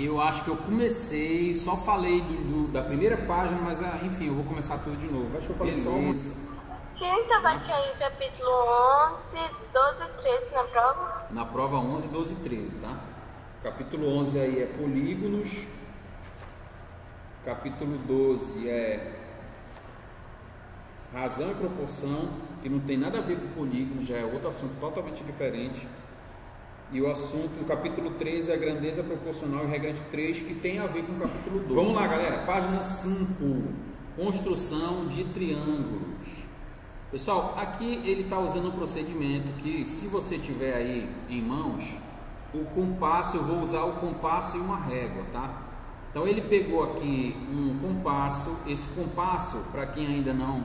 Eu acho que eu comecei, só falei da primeira página, mas enfim, eu vou começar tudo de novo. Acho que eu falei só uma. Então vai cair capítulo 11, 12 e 13 na prova? Na prova 11, 12 e 13, tá? Capítulo 11 aí é polígonos. Capítulo 12 é razão e proporção, que não tem nada a ver com polígono, já é outro assunto totalmente diferente. E o assunto, o capítulo 13 é grandeza proporcional e regra de 3, que tem a ver com o capítulo 12. Vamos lá, galera, página 5, construção de triângulos. Pessoal, aqui ele está usando um procedimento que, se você tiver aí em mãos, o compasso, eu vou usar o compasso e uma régua, tá? Então ele pegou aqui um compasso. Esse compasso, para quem ainda não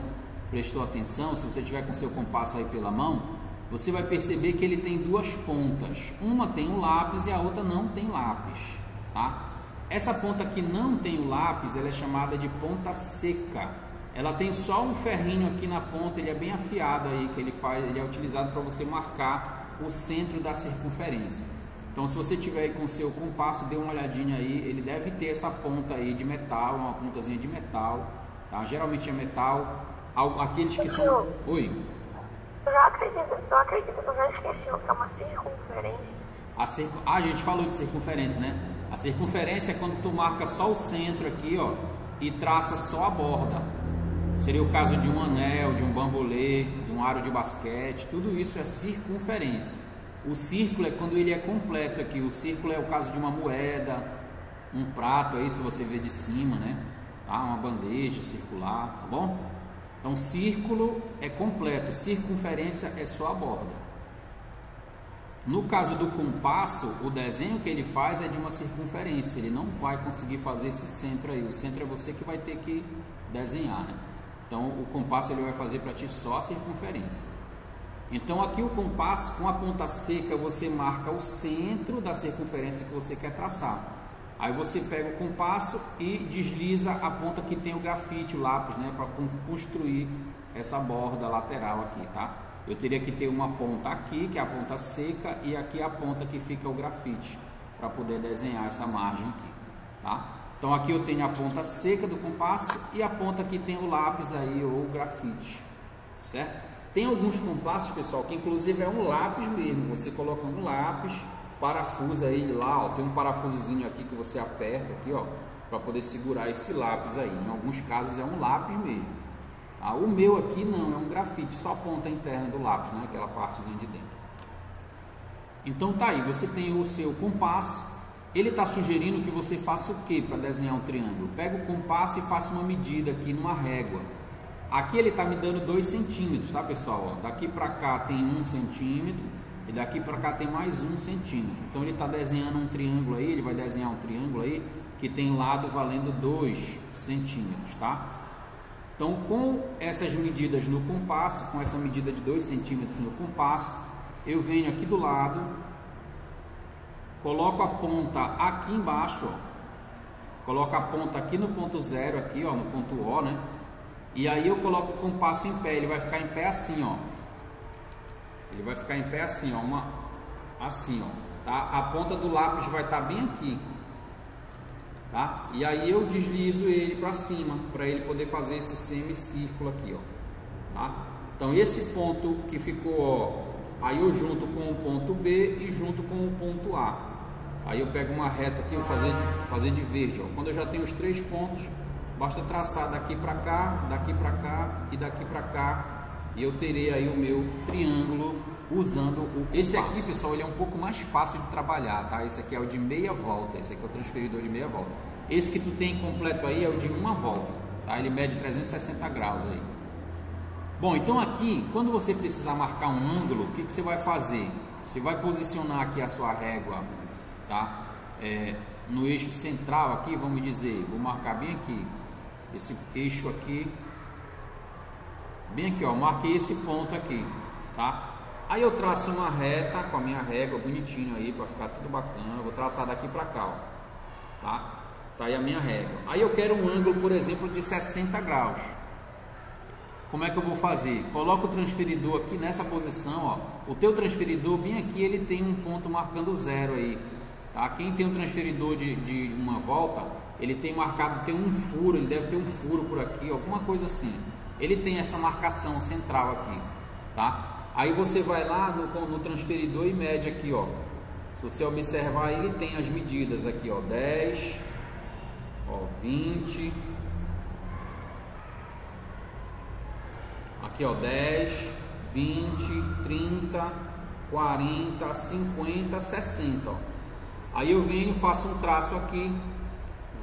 prestou atenção, se você tiver com seu compasso aí pela mão, você vai perceber que ele tem duas pontas. Uma tem um lápis e a outra não tem lápis, tá? Essa ponta que não tem o lápis, ela é chamada de ponta seca. Ela tem só um ferrinho aqui na ponta, ele é bem afiado aí, que ele é utilizado para você marcar o centro da circunferência. Então, se você tiver aí com o seu compasso, dê uma olhadinha aí, ele deve ter essa ponta aí de metal, uma pontazinha de metal, tá? Geralmente é metal, aqueles que são... Oi? Eu acredito que eu já esqueci o que é uma circunferência. A gente falou de circunferência, né? A circunferência é quando tu marca só o centro aqui, ó, e traça só a borda. Seria o caso de um anel, de um bambolê, de um aro de basquete, tudo isso é circunferência. O círculo é quando ele é completo aqui. O círculo é o caso de uma moeda, um prato aí, se você vê de cima, né? Tá? Uma bandeja circular, tá bom? Então, círculo é completo, circunferência é só a borda. No caso do compasso, o desenho que ele faz é de uma circunferência. Ele não vai conseguir fazer esse centro aí. O centro é você que vai ter que desenhar, né? Então, o compasso ele vai fazer para ti só a circunferência. Então, aqui o compasso, com a ponta seca, você marca o centro da circunferência que você quer traçar. Aí você pega o compasso e desliza a ponta que tem o grafite, o lápis, né, para construir essa borda lateral aqui, tá? Eu teria que ter uma ponta aqui, que é a ponta seca, e aqui a ponta que fica o grafite, para poder desenhar essa margem aqui, tá? Então aqui eu tenho a ponta seca do compasso e a ponta que tem o lápis aí, ou o grafite, certo? Tem alguns compassos, pessoal, que inclusive é um lápis mesmo. Você coloca um lápis, parafusa ele lá, ó, tem um parafusozinho aqui que você aperta aqui, ó, para poder segurar esse lápis aí. Em alguns casos é um lápis mesmo. Ah, o meu aqui não, é um grafite, só a ponta interna do lápis, né? Aquela partezinha de dentro. Então tá aí, você tem o seu compasso. Ele está sugerindo que você faça o que para desenhar um triângulo? Pega o compasso e faça uma medida aqui numa régua. Aqui ele está me dando 2 centímetros, tá, pessoal? Ó, daqui para cá tem 1 centímetro e daqui para cá tem mais 1 centímetro. Então ele está desenhando um triângulo aí, ele vai desenhar um triângulo aí que tem lado valendo 2 centímetros, tá? Então, com essas medidas no compasso, com essa medida de 2 centímetros no compasso, eu venho aqui do lado, coloco a ponta aqui embaixo, ó, coloco a ponta aqui no ponto 0, aqui, ó, no ponto O, né? E aí eu coloco o compasso em pé, ele vai ficar em pé assim, ó. Ele vai ficar em pé assim, ó, assim, ó, tá? A ponta do lápis vai estar bem aqui, tá? E aí eu deslizo ele para cima, para ele poder fazer esse semicírculo aqui, ó, tá? Então esse ponto que ficou, ó, aí eu junto com o ponto B e junto com o ponto A. Aí eu pego uma reta aqui, vou fazer de verde, ó. Quando eu já tenho os 3 pontos, basta traçar daqui para cá e daqui para cá, e eu terei aí o meu triângulo usando o... Esse aqui, pessoal, ele é um pouco mais fácil de trabalhar, tá? Esse aqui é o de meia volta, esse aqui é o transferidor de meia volta. Esse que tu tem completo aí é o de uma volta, tá? Ele mede 360 graus aí. Bom, então aqui, quando você precisar marcar um ângulo, o que você vai fazer? Você vai posicionar aqui a sua régua, tá? No eixo central aqui, vamos dizer, vou marcar bem aqui, esse eixo aqui, bem aqui, ó, marquei esse ponto aqui, tá? Aí eu traço uma reta com a minha régua bonitinho aí, para ficar tudo bacana. Eu vou traçar daqui para cá, ó, tá? Tá aí a minha régua. Aí eu quero um ângulo, por exemplo, de 60 graus. Como é que eu vou fazer? Coloco o transferidor aqui nessa posição, ó. O teu transferidor bem aqui, ele tem um ponto marcando 0 aí. tá? Quem tem um transferidor de uma volta, ele tem marcado, tem um furo, ele deve ter um furo por aqui, alguma coisa assim. Ele tem essa marcação central aqui, tá? Aí você vai lá no transferidor e mede aqui, ó. Se você observar, ele tem as medidas aqui, ó, 10, ó, 20, aqui, ó, 10, 20, 30, 40, 50, 60, ó. Aí eu venho, faço um traço aqui,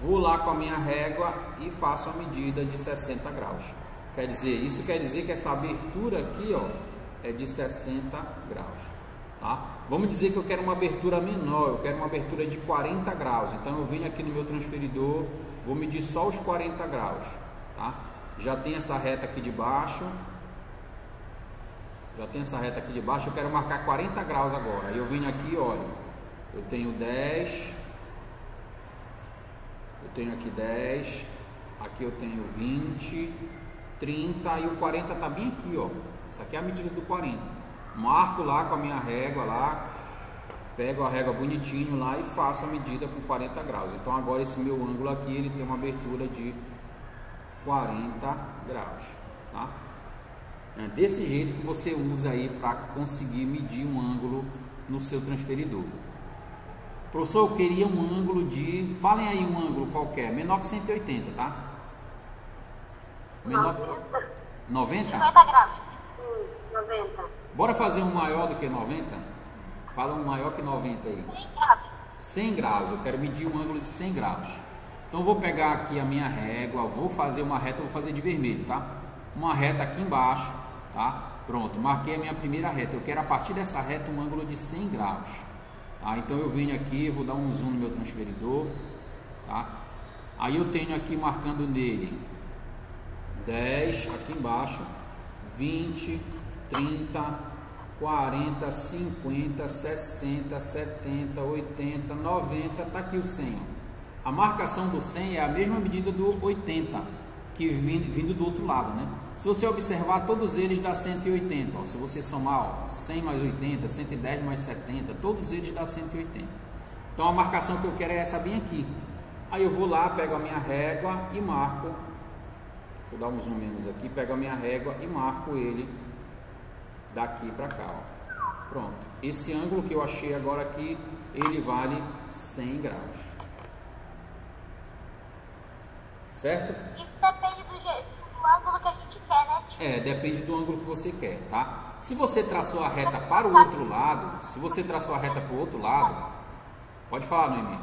vou lá com a minha régua e faço a medida de 60 graus. Quer dizer, isso quer dizer que essa abertura aqui, ó, é de 60 graus, tá? Vamos dizer que eu quero uma abertura menor, eu quero uma abertura de 40 graus. Então eu venho aqui no meu transferidor, vou medir só os 40 graus, tá? Já tem essa reta aqui de baixo. Eu quero marcar 40 graus agora. Aí eu venho aqui, olha, eu tenho 10, eu tenho aqui 10, aqui eu tenho 20, 30 e o 40 tá bem aqui, ó. Essa aqui é a medida do 40. Marco lá com a minha régua lá, pego a régua bonitinho lá e faço a medida com 40 graus. Então agora esse meu ângulo aqui, ele tem uma abertura de 40 graus, tá? É desse jeito que você usa aí para conseguir medir um ângulo no seu transferidor. Professor, eu queria um ângulo de... Falem aí um ângulo qualquer, menor que 180, tá? Menor... 90? 50 graus. 90. Bora fazer um maior do que 90? Fala um maior que 90 aí. 100 graus. 100 graus, eu quero medir um ângulo de 100 graus. Então eu vou pegar aqui a minha régua, vou fazer uma reta, vou fazer de vermelho, tá? Uma reta aqui embaixo, tá? Pronto, marquei a minha primeira reta. Eu quero a partir dessa reta um ângulo de 100 graus. Tá? Então eu venho aqui, vou dar um zoom no meu transferidor, tá? Aí eu tenho aqui marcando nele 10 aqui embaixo, 20, 30, 40, 50, 60, 70, 80, 90, tá aqui o 100, ó. A marcação do 100 é a mesma medida do 80, que vindo do outro lado, né? Se você observar, todos eles dá 180, ó. Se você somar, ó, 100 mais 80, 110 mais 70, todos eles dá 180. Então a marcação que eu quero é essa bem aqui. Aí eu vou lá, pego a minha régua e marco. Vou dar um zoom menos aqui, pego a minha régua e marco ele daqui para cá, ó. Pronto. Esse ângulo que eu achei agora aqui, ele vale 100 graus. Certo? Isso depende do ângulo que a gente quer, né? É, depende do ângulo que você quer, tá? Se você traçou a reta para o outro lado, pode falar, Noemi.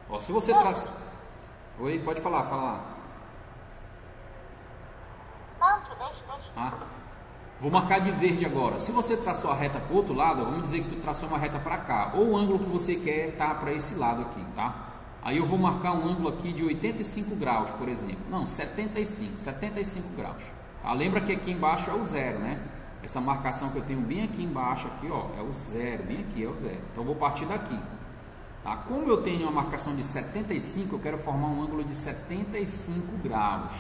Ó, se você traçou... Oi, pode falar, fala lá. Não, deixa. Ah, vou marcar de verde agora. Se você traçou a reta para o outro lado, vamos dizer que tu traçou uma reta para cá, ou o ângulo que você quer tá para esse lado aqui, tá? Aí eu vou marcar um ângulo aqui de 85 graus, por exemplo. Não, 75 graus. Tá? Lembra que aqui embaixo é o zero, né? Essa marcação que eu tenho bem aqui embaixo, aqui, ó, é o zero, bem aqui é o zero. Então eu vou partir daqui. Tá? Como eu tenho uma marcação de 75, eu quero formar um ângulo de 75 graus.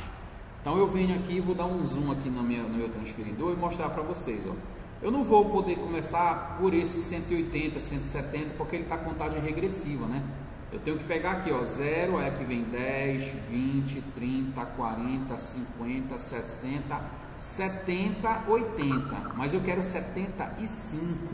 Então eu venho aqui e vou dar um zoom aqui no meu transferidor e mostrar para vocês, ó. Eu não vou poder começar por esse 180, 170, porque ele está contagem regressiva, né? Eu tenho que pegar aqui, ó, 0, aí aqui vem 10, 20, 30, 40, 50, 60, 70, 80. Mas eu quero 75.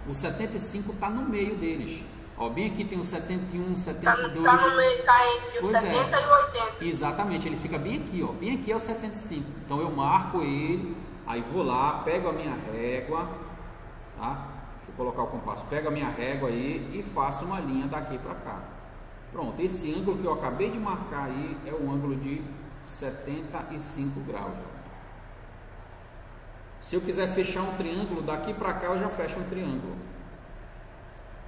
O 75 está no meio deles. Ó, bem aqui tem o 71, 72. Tá no meio, tá entre o 70 e o 80. Exatamente, ele fica bem aqui, ó. Bem aqui é o 75. Então eu marco ele, aí vou lá, pego a minha régua, tá? Deixa eu colocar o compasso. Pego a minha régua aí e faço uma linha daqui para cá. Pronto, esse ângulo que eu acabei de marcar aí é o ângulo de 75 graus. Ó. Se eu quiser fechar um triângulo, daqui para cá eu já fecho um triângulo.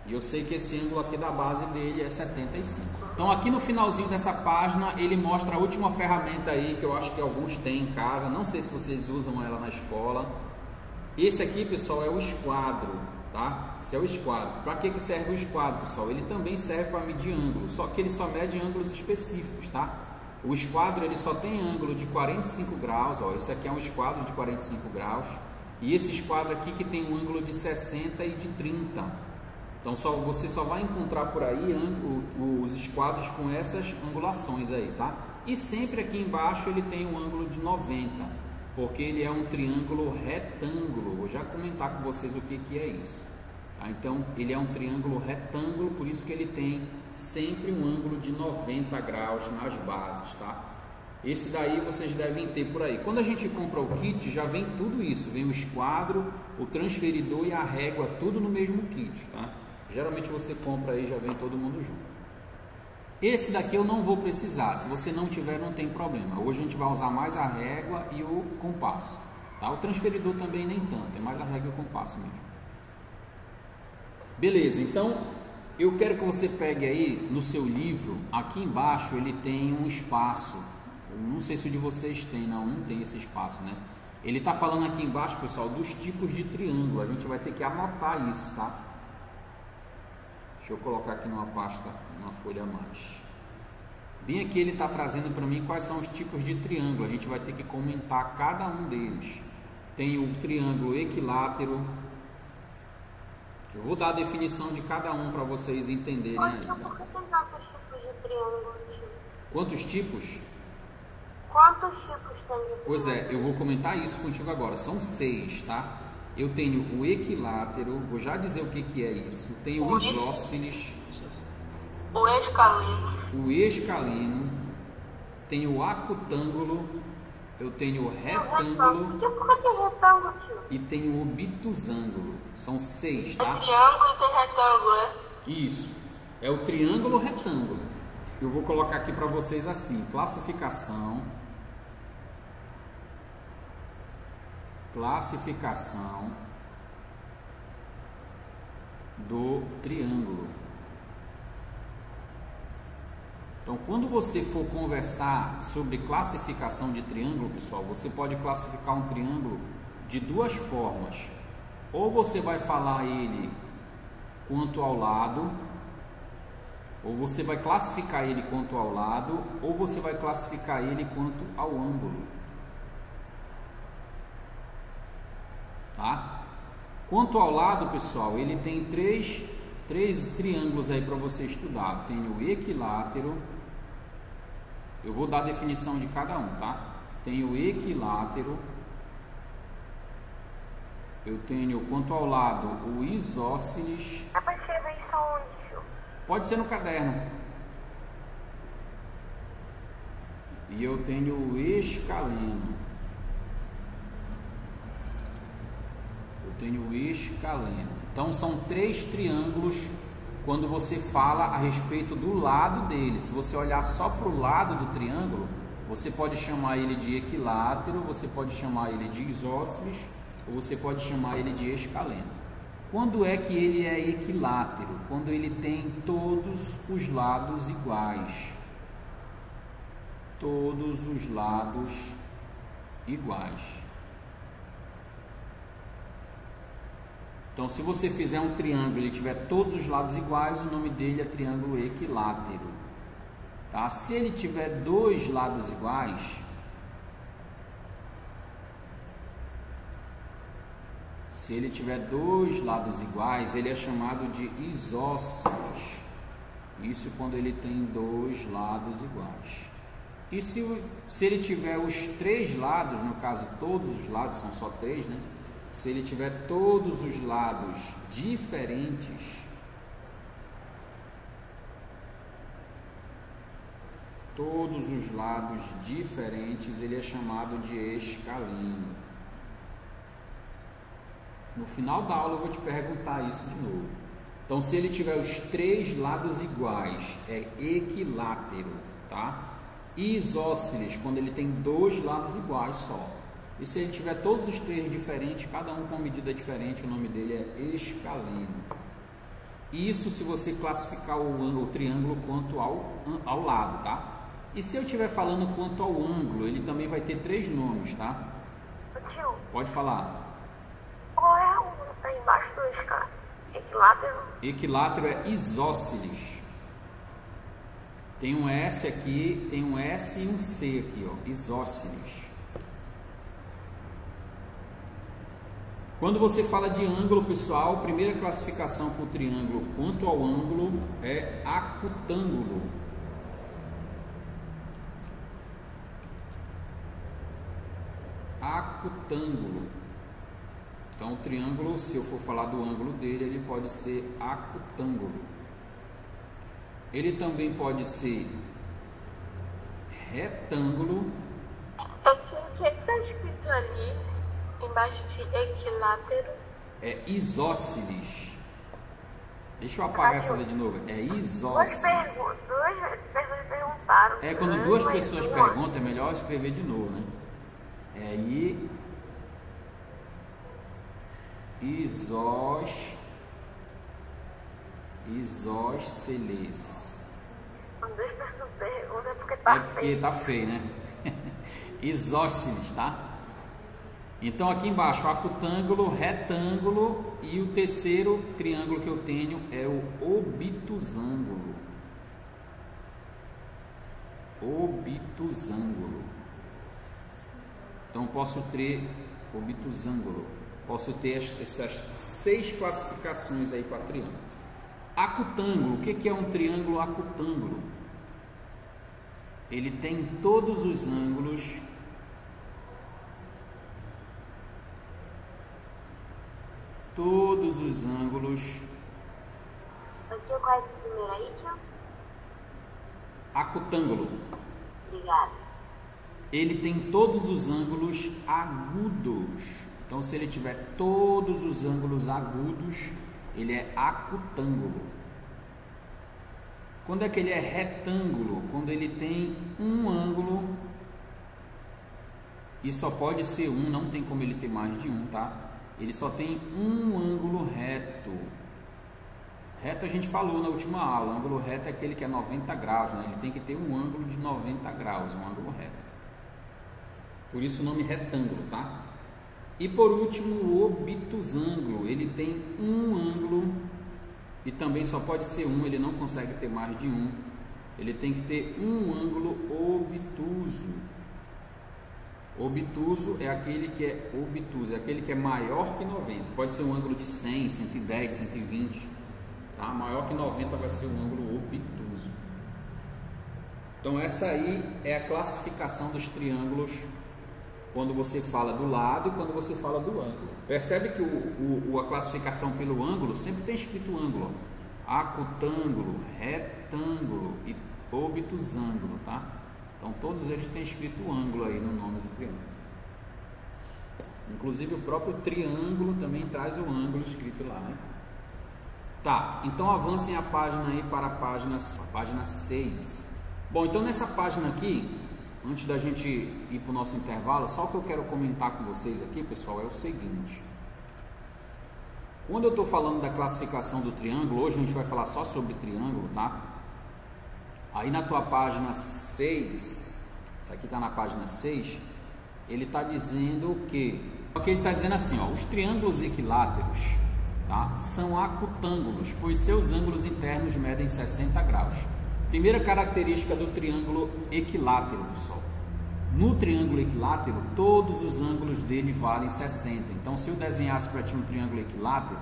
E eu sei que esse ângulo aqui da base dele é 75. Então aqui no finalzinho dessa página ele mostra a última ferramenta aí que eu acho que alguns têm em casa. Não sei se vocês usam ela na escola. Esse aqui, pessoal, é o esquadro, tá? Esse é o esquadro. Para que serve o esquadro, pessoal? Ele também serve para medir ângulos, só que ele só mede ângulos específicos, tá? O esquadro ele só tem ângulo de 45 graus, ó. Esse aqui é um esquadro de 45 graus. E esse esquadro aqui que tem um ângulo de 60 e de 30. Então você só vai encontrar por aí os esquadros com essas angulações aí, tá? E sempre aqui embaixo ele tem um ângulo de 90, porque ele é um triângulo retângulo. Vou já comentar com vocês o que é isso. Tá? Então ele é um triângulo retângulo, por isso que ele tem sempre um ângulo de 90 graus nas bases, tá? Esse daí vocês devem ter por aí. Quando a gente compra o kit, já vem tudo isso. Vem o esquadro, o transferidor e a régua, tudo no mesmo kit, tá? Geralmente você compra aí, já vem todo mundo junto. Esse daqui eu não vou precisar. Se você não tiver, não tem problema. Hoje a gente vai usar mais a régua e o compasso, tá? O transferidor também nem tanto. É mais a régua e o compasso mesmo. Beleza, então eu quero que você pegue aí no seu livro. Aqui embaixo ele tem um espaço. Não sei se o de vocês tem, não tem esse espaço, né? Ele está falando aqui embaixo, pessoal, dos tipos de triângulo. A gente vai ter que anotar isso, tá? Deixa eu colocar aqui numa pasta, uma folha a mais. Bem aqui ele está trazendo para mim quais são os tipos de triângulo. A gente vai ter que comentar cada um deles. Tem o triângulo equilátero. Eu vou dar a definição de cada um para vocês entenderem aí. Por que tem tantos tipos de triângulo? Quantos tipos? Quantos tipos tem de triângulo? Pois é, eu vou comentar isso contigo agora. São 6, tá? Eu tenho o equilátero, vou já dizer o que é isso. Tenho o isósceles, o escaleno, tenho o acutângulo, eu tenho o retângulo e tenho o obtusângulo. São 6, tá? É triângulo e tem retângulo, é? Isso, é o triângulo retângulo. Eu vou colocar aqui para vocês assim: classificação do triângulo. Então, quando você for conversar sobre classificação de triângulo, pessoal, você pode classificar um triângulo de duas formas. Ou você vai falar ele quanto ao lado, ou você vai classificar ele quanto ao lado, ou você vai classificar ele quanto ao ângulo. Tá? Quanto ao lado, pessoal, ele tem três triângulos aí para você estudar. Tem o equilátero. Eu vou dar a definição de cada um, tá? Tem o equilátero. Eu tenho, quanto ao lado, o isósceles. Dá para escrever isso onde, Gil? Pode ser no caderno. E eu tenho o escaleno. Tenho o escaleno. Então são 3 triângulos quando você fala a respeito do lado dele. Se você olhar só para o lado do triângulo, você pode chamar ele de equilátero, você pode chamar ele de isósceles, ou você pode chamar ele de escaleno. Quando é que ele é equilátero? Quando ele tem todos os lados iguais. Todos os lados iguais. Então, se você fizer um triângulo e ele tiver todos os lados iguais, o nome dele é triângulo equilátero. Tá? Se ele tiver 2 lados iguais, ele é chamado de isósceles. Isso quando ele tem 2 lados iguais. E se ele tiver os 3 lados, no caso todos os lados, são só 3, né? Se ele tiver todos os lados diferentes, ele é chamado de escaleno. No final da aula eu vou te perguntar isso de novo. Então, se ele tiver os 3 lados iguais, é equilátero, tá? Isósceles, quando ele tem 2 lados iguais só. E se ele tiver todos os 3 diferentes, cada um com medida diferente, o nome dele é escaleno. Isso se você classificar o triângulo quanto ao lado, tá? E se eu estiver falando quanto ao ângulo, ele também vai ter 3 nomes, tá? Tio, pode falar. Qual é o tá embaixo do equilátero? Equilátero é isósceles. Tem um S aqui, tem um S e um C aqui, ó, isósceles. Quando você fala de ângulo, pessoal, a primeira classificação para o triângulo quanto ao ângulo é acutângulo. Acutângulo. Então, o triângulo, se eu for falar do ângulo dele, ele pode ser acutângulo. Ele também pode ser retângulo. O que está escrito ali embaixo de equilátero? É isósceles. Deixa eu apagar e fazer de novo. É isósceles. Duas pessoas perguntaram. É, quando duas pessoas perguntam, é melhor escrever de novo, né? É aí. Isósceles. Quando duas pessoas perguntam é porque tá feio. É porque tá feio, né? Isósceles, tá? Então aqui embaixo, acutângulo, retângulo e o terceiro triângulo que eu tenho é o obtusângulo. Obtusângulo. Então posso ter obtusângulo. Posso ter essas 6 classificações aí para triângulo. Acutângulo, o que é um triângulo acutângulo? Ele tem todos os ângulos Qual é esse primeiro aí, tio? Acutângulo. Obrigada. Ele tem todos os ângulos agudos. Então, se ele tiver todos os ângulos agudos, ele é acutângulo. Quando é que ele é retângulo? Quando ele tem um ângulo e só pode ser um, não tem como ele ter mais de um, tá? Ele só tem um ângulo reto. Reto a gente falou na última aula, o ângulo reto é aquele que é 90 graus, né? Ele tem que ter um ângulo de 90 graus, um ângulo reto. Por isso o nome retângulo, tá? E por último, o obtusângulo, ele tem um ângulo e também só pode ser um, ele não consegue ter mais de um. Ele tem que ter um ângulo obtuso. Obtuso é aquele que é obtuso, é aquele que é maior que 90. Pode ser um ângulo de 100, 110, 120. Tá? Maior que 90 vai ser um ângulo obtuso. Então essa aí é a classificação dos triângulos quando você fala do lado e quando você fala do ângulo. Percebe que a classificação pelo ângulo sempre tem escrito ângulo. Acutângulo, retângulo e obtusângulo, tá? Então todos eles têm escrito ângulo aí no nome do triângulo. Inclusive o próprio triângulo também traz o ângulo escrito lá, né? Tá, então avancem a página aí para a página 6. Bom, então nessa página aqui, antes da gente ir para o nosso intervalo, só o que eu quero comentar com vocês aqui, pessoal, é o seguinte. Quando eu estou falando da classificação do triângulo, hoje a gente vai falar só sobre triângulo, tá? Aí na tua página 6, isso aqui está na página 6, ele está dizendo que... Aqui ele está dizendo assim, ó, os triângulos equiláteros, tá, são acutângulos, pois seus ângulos internos medem 60 graus. Primeira característica do triângulo equilátero, pessoal. No triângulo equilátero, todos os ângulos dele valem 60. Então, se eu desenhasse para ti um triângulo equilátero,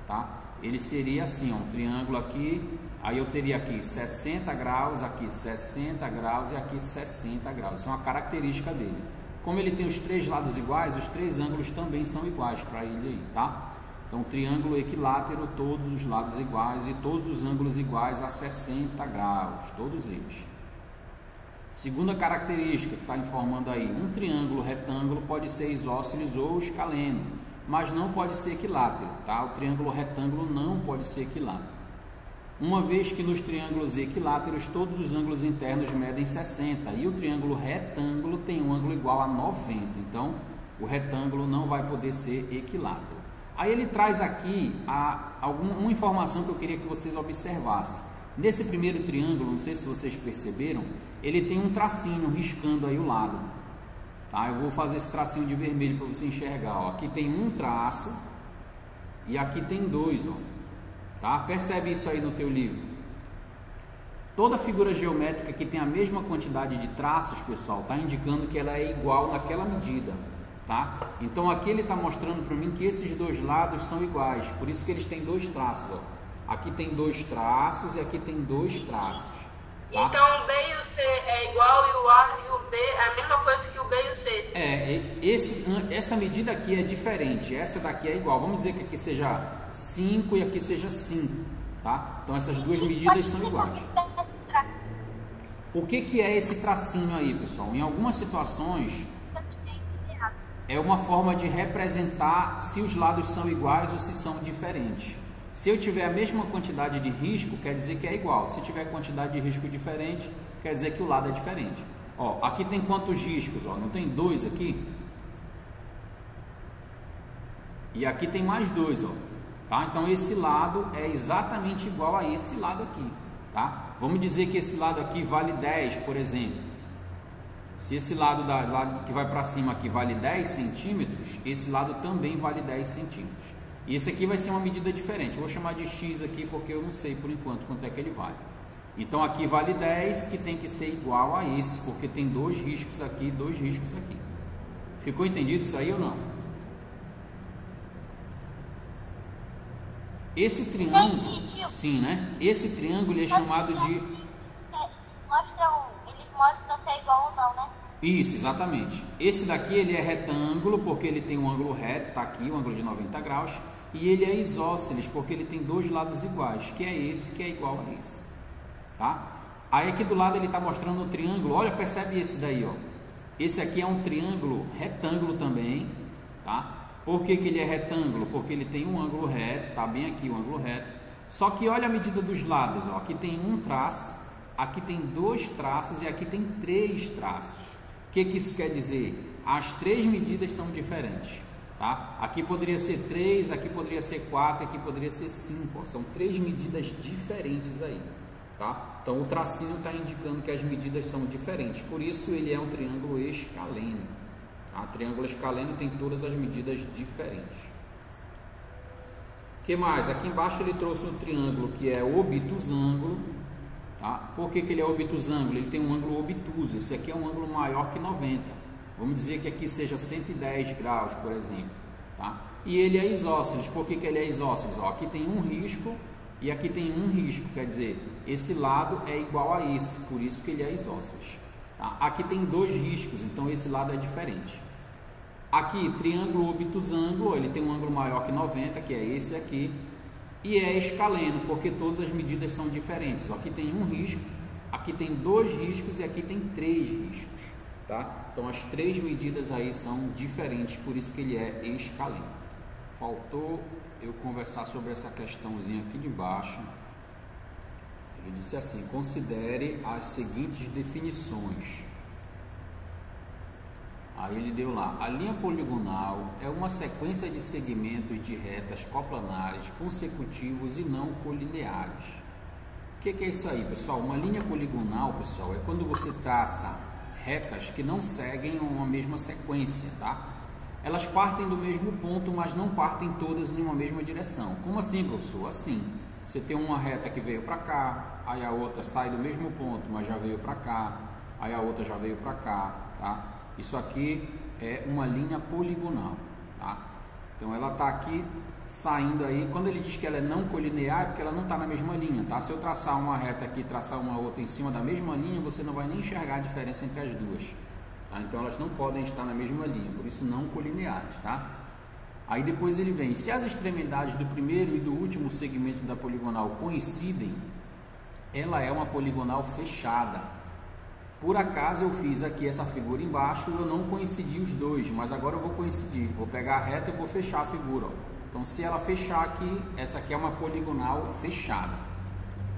tá, ele seria assim, ó, um triângulo aqui, aí eu teria aqui 60 graus, aqui 60 graus e aqui 60 graus. Isso é uma característica dele. Como ele tem os 3 lados iguais, os 3 ângulos também são iguais para ele aí, tá? Então, triângulo equilátero, todos os lados iguais e todos os ângulos iguais a 60 graus, todos eles. Segunda característica que está informando aí, um triângulo retângulo pode ser isósceles ou escaleno, mas não pode ser equilátero, tá? O triângulo retângulo não pode ser equilátero. Uma vez que nos triângulos equiláteros todos os ângulos internos medem 60 e o triângulo retângulo tem um ângulo igual a 90, então o retângulo não vai poder ser equilátero. Aí ele traz aqui uma informação que eu queria que vocês observassem. Nesse primeiro triângulo, não sei se vocês perceberam, ele tem um tracinho riscando aí o lado. Tá? Eu vou fazer esse tracinho de vermelho para você enxergar. Ó. Aqui tem um traço e aqui tem 2. Ó. Tá? Percebe isso aí no teu livro. Toda figura geométrica que tem a mesma quantidade de traços, pessoal, está indicando que ela é igual naquela medida. tá? Então aqui ele está mostrando para mim que esses dois lados são iguais, por isso que eles têm dois traços, ó. Aqui tem dois traços e aqui tem dois traços. Tá? Então o B e o C é igual e o A e o B é a mesma coisa que o B e o C. Essa medida aqui é diferente, essa daqui é igual. Vamos dizer que aqui seja 5 e aqui seja 5, tá? Então essas duas medidas são iguais. O que é esse tracinho aí, pessoal? Em algumas situações é uma forma de representar se os lados são iguais ou se são diferentes. Se eu tiver a mesma quantidade de risco, quer dizer que é igual. Se tiver quantidade de risco diferente, quer dizer que o lado é diferente. Ó, aqui tem quantos riscos? Ó, não tem 2 aqui? E aqui tem mais 2, ó. Tá? Então esse lado é exatamente igual a esse lado aqui, tá? Vamos dizer que esse lado aqui vale 10, por exemplo. Se esse lado que vai para cima aqui vale 10 centímetros, esse lado também vale 10 centímetros. E esse aqui vai ser uma medida diferente. Eu vou chamar de X aqui porque eu não sei por enquanto quanto é que ele vale. Então aqui vale 10, que tem que ser igual a esse, porque tem 2 riscos aqui e 2 riscos aqui. Ficou entendido isso aí ou não? Esse triângulo, sim, né? Esse triângulo é chamado de... Ele mostra se é igual ou não, né? Isso, exatamente. Esse daqui ele é retângulo porque ele tem um ângulo reto, tá aqui, um ângulo de 90 graus. E ele é isósceles porque ele tem dois lados iguais, que é esse que é igual a esse, tá? Aí aqui do lado ele está mostrando um triângulo, olha, percebe esse daí, ó. Esse aqui é um triângulo retângulo também, tá? Por que ele é retângulo? Porque ele tem um ângulo reto, tá bem aqui o ângulo reto. Só que olha a medida dos lados, ó. Aqui tem um traço, aqui tem 2 traços e aqui tem 3 traços. O que isso quer dizer? As 3 medidas são diferentes, tá? Aqui poderia ser 3, aqui poderia ser 4, aqui poderia ser 5. Ó. São 3 medidas diferentes aí, tá? Então o tracinho está indicando que as medidas são diferentes. Por isso ele é um triângulo escaleno. Tá? Triângulo escaleno tem todas as medidas diferentes. O que mais? Aqui embaixo ele trouxe um triângulo que é obtusângulo. Tá? Por que ele é obtusângulo? Ele tem um ângulo obtuso. Esse aqui é um ângulo maior que 90. Vamos dizer que aqui seja 110 graus, por exemplo. Tá? E ele é isósceles. Por que ele é isósceles? Ó, aqui tem um risco e aqui tem um risco. Quer dizer, esse lado é igual a esse. Por isso que ele é isósceles. Tá? Aqui tem 2 riscos, então esse lado é diferente. Aqui, triângulo obtusângulo, ele tem um ângulo maior que 90, que é esse aqui. E é escaleno, porque todas as medidas são diferentes. Aqui tem um risco, aqui tem 2 riscos e aqui tem 3 riscos. Tá? Então as 3 medidas aí são diferentes, por isso que ele é escaleno. Faltou eu conversar sobre essa questãozinha aqui de baixo. Ele disse assim: considere as seguintes definições. Aí ele deu lá: a linha poligonal é uma sequência de segmentos de retas coplanares consecutivos e não colineares. O que é isso aí, pessoal? Uma linha poligonal, pessoal, é quando você traça retas que não seguem uma mesma sequência, tá? Elas partem do mesmo ponto, mas não partem todas em uma mesma direção. Como assim, professor? Assim, você tem uma reta que veio para cá, aí a outra sai do mesmo ponto, mas já veio para cá, aí a outra já veio para cá, tá? Isso aqui é uma linha poligonal, tá? Então ela está aqui saindo aí. Quando ele diz que ela é não colinear, é porque ela não está na mesma linha, tá? Se eu traçar uma reta aqui e traçar uma outra em cima da mesma linha, você não vai nem enxergar a diferença entre as duas, tá? Então elas não podem estar na mesma linha, por isso não colineares, tá? Aí depois ele vem: se as extremidades do primeiro e do último segmento da poligonal coincidem, ela é uma poligonal fechada. Por acaso eu fiz aqui essa figura embaixo e eu não coincidi os dois, mas agora eu vou coincidir. Vou pegar a reta e vou fechar a figura, ó. Então se ela fechar aqui, essa aqui é uma poligonal fechada.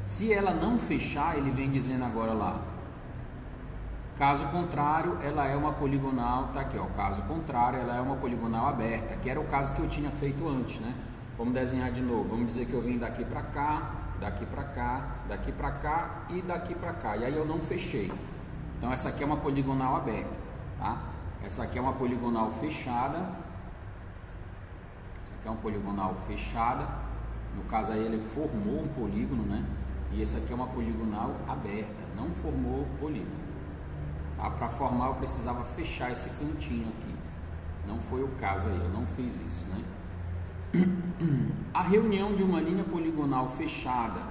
Se ela não fechar, ele vem dizendo agora lá: caso contrário, ela é uma poligonal, tá aqui, ó. Caso contrário, ela é uma poligonal aberta, que era o caso que eu tinha feito antes, né? Vamos desenhar de novo. Vamos dizer que eu vim daqui para cá, daqui para cá, daqui para cá e daqui para cá. E aí eu não fechei. Então essa aqui é uma poligonal aberta, tá? Essa aqui é uma poligonal fechada. Essa aqui é uma poligonal fechada. No caso aí ele formou um polígono, né? E essa aqui é uma poligonal aberta, não formou polígono. Tá? Para formar eu precisava fechar esse cantinho aqui. Não foi o caso aí, eu não fiz isso, né? A reunião de uma linha poligonal fechada.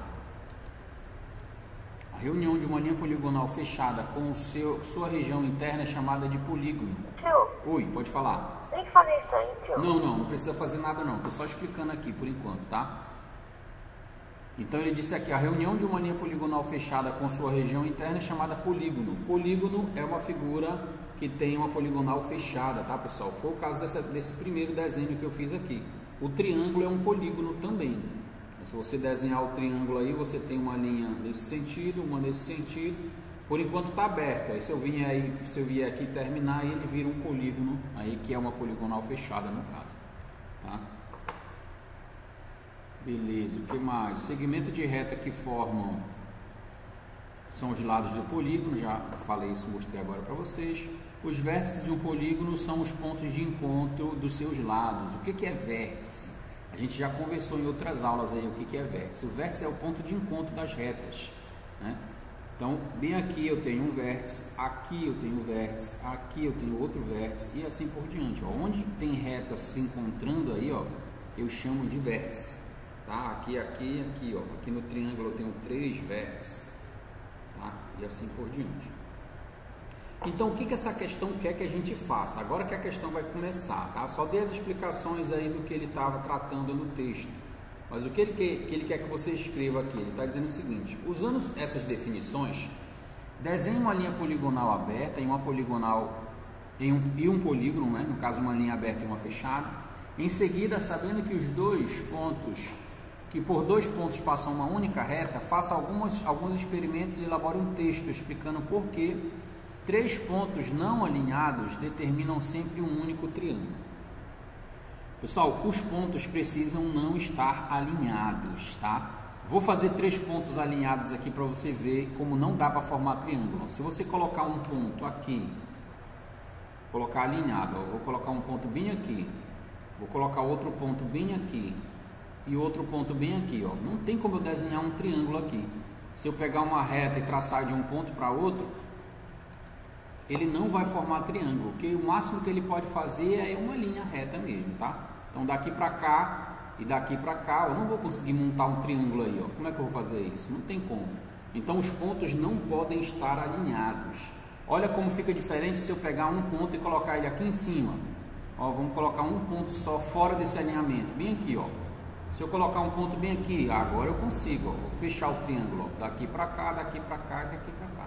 A reunião de uma linha poligonal fechada com sua região interna é chamada de polígono. Tio. Oi, pode falar. Tem que fazer isso aí, tio? Não precisa fazer nada não. Tô só explicando aqui por enquanto, tá? Então ele disse aqui, a reunião de uma linha poligonal fechada com sua região interna é chamada polígono. Polígono é uma figura que tem uma poligonal fechada, tá, pessoal? Foi o caso desse primeiro desenho que eu fiz aqui. O triângulo é um polígono também. Se você desenhar o triângulo aí, você tem uma linha nesse sentido, uma nesse sentido. Por enquanto está aberto. Aí se eu vier aqui terminar, ele vira um polígono aí, que é uma poligonal fechada no caso, tá? Beleza, o que mais? Segmento de reta que formam são os lados do polígono, já falei isso, mostrei agora para vocês. Os vértices de um polígono são os pontos de encontro dos seus lados. O que é vértice? A gente já conversou em outras aulas aí o que é vértice. O vértice é o ponto de encontro das retas, né? Então, bem aqui eu tenho um vértice, aqui eu tenho um vértice, aqui eu tenho outro vértice e assim por diante. Ó. Onde tem retas se encontrando aí, ó, eu chamo de vértice. Tá? Aqui, ó. Aqui no triângulo eu tenho 3 vértices, tá? E assim por diante. Então, o que essa questão quer que a gente faça? Agora que a questão vai começar, tá? Só dei as explicações aí do que ele estava tratando no texto. Mas o que ele quer que você escreva aqui? Ele está dizendo o seguinte: usando essas definições, desenhe uma linha poligonal aberta e uma poligonal e um polígono, né? No caso, uma linha aberta e uma fechada. Em seguida, sabendo que por 2 pontos passam uma única reta, faça alguns experimentos e elabore um texto explicando por que 3 pontos não alinhados determinam sempre um único triângulo. Pessoal, os pontos precisam não estar alinhados, tá? Vou fazer 3 pontos alinhados aqui para você ver como não dá para formar triângulo. Se você colocar um ponto aqui, colocar alinhado, ó, vou colocar um ponto bem aqui, vou colocar outro ponto bem aqui e outro ponto bem aqui, ó. Não tem como eu desenhar um triângulo aqui. Se eu pegar uma reta e traçar de um ponto para outro, ele não vai formar triângulo, porque o máximo que ele pode fazer é uma linha reta mesmo, tá? Então daqui para cá e daqui para cá, eu não vou conseguir montar um triângulo aí, ó. Como é que eu vou fazer isso? Não tem como. Então os pontos não podem estar alinhados. Olha como fica diferente se eu pegar um ponto e colocar ele aqui em cima. Ó, vamos colocar um ponto só fora desse alinhamento, bem aqui, ó. Se eu colocar um ponto bem aqui, agora eu consigo, ó, vou fechar o triângulo, ó, daqui para cá, daqui para cá, daqui para cá,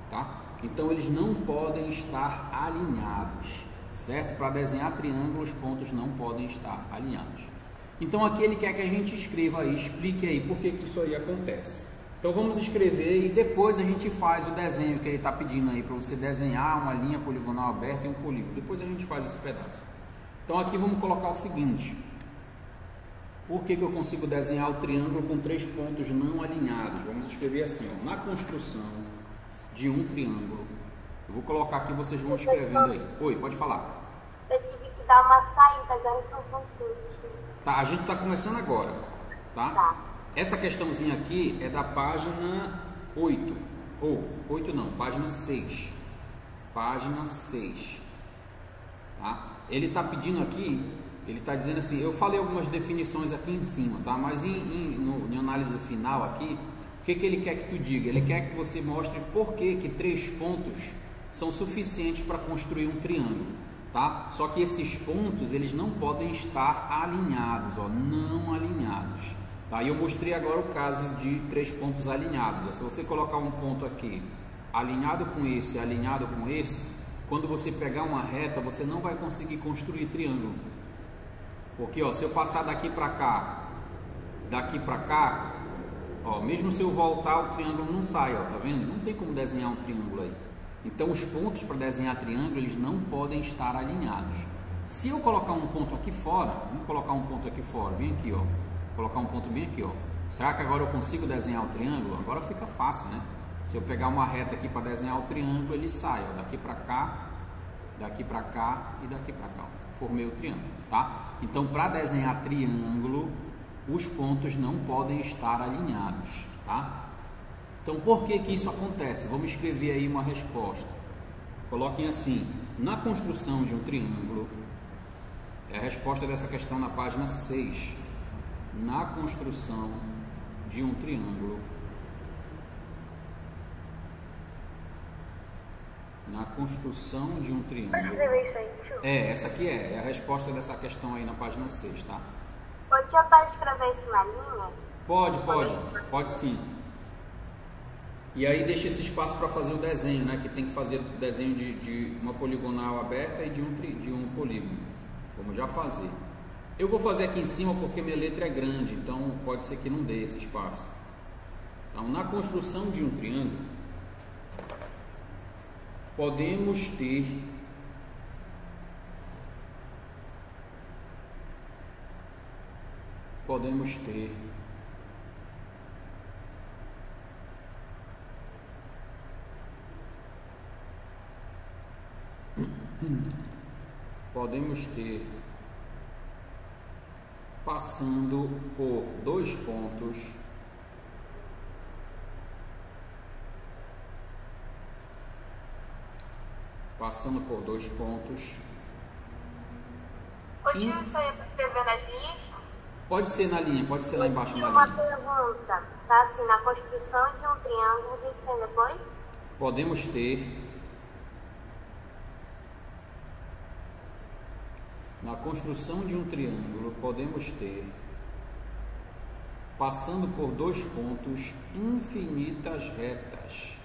tá? Então eles não podem estar alinhados, certo? Para desenhar triângulo, os pontos não podem estar alinhados. Então aqui ele quer que a gente escreva aí, explique aí por que isso aí acontece. Então vamos escrever e depois a gente faz o desenho que ele está pedindo aí, para você desenhar uma linha poligonal aberta e um polígono. Depois a gente faz esse pedaço. Então aqui vamos colocar o seguinte: por que eu consigo desenhar o triângulo com 3 pontos não alinhados? Vamos escrever assim, ó, na construção de um triângulo. Eu vou colocar aqui, vocês vão escrevendo aí. Oi, pode falar. Eu tive que dar uma saída, agora eu vou tudo. Tá, a gente está começando agora, tá? Tá. Essa questãozinha aqui é da página 8. Ou, 8 não, página 6. Página 6. Tá? Ele está pedindo aqui, ele está dizendo assim, eu falei algumas definições aqui em cima, tá? Mas em análise final aqui, o que ele quer que tu diga? Ele quer que você mostre por que 3 pontos são suficientes para construir um triângulo, tá? Só que esses pontos, eles não podem estar alinhados, ó, não alinhados, tá? E eu mostrei agora o caso de 3 pontos alinhados, ó. Se você colocar um ponto aqui alinhado com esse, quando você pegar uma reta, você não vai conseguir construir triângulo. Porque, ó, se eu passar daqui para cá, ó, mesmo se eu voltar, o triângulo não sai, ó, tá vendo? Não tem como desenhar um triângulo aí. Então os pontos para desenhar triângulo, eles não podem estar alinhados. Se eu colocar um ponto aqui fora, vamos colocar um ponto aqui fora, bem aqui, ó. Colocar um ponto bem aqui, ó. Será que agora eu consigo desenhar o triângulo? Agora fica fácil, né? Se eu pegar uma reta aqui para desenhar o triângulo, ele sai, ó, daqui para cá e daqui para cá, ó. Formei o triângulo, tá? Então, para desenhar triângulo, os pontos não podem estar alinhados, tá? Então, por que isso acontece? Vamos escrever aí uma resposta. Coloquem assim: na construção de um triângulo, É a resposta dessa questão na página 6. Na construção de um triângulo. Na construção de um triângulo. Pode escrever isso aí, tio? Essa aqui é a resposta dessa questão aí na página 6, tá? Pode eu posso escrever isso na linha? Pode sim. E aí deixa esse espaço para fazer o desenho, né? Que tem que fazer o desenho de uma poligonal aberta e de um polígono. Vamos já fazer. Eu vou fazer aqui em cima porque minha letra é grande, então pode ser que não dê esse espaço. Então, na construção de um triângulo, podemos ter passando por dois pontos Ô tio, isso aí é pra escrever nas linhas? Pode ser na linha, pode ser lá embaixo na Uma linha. pergunta, tá assim, na construção de um triângulo, o que tem depois? Podemos ter na construção de um triângulo, passando por dois pontos, infinitas retas.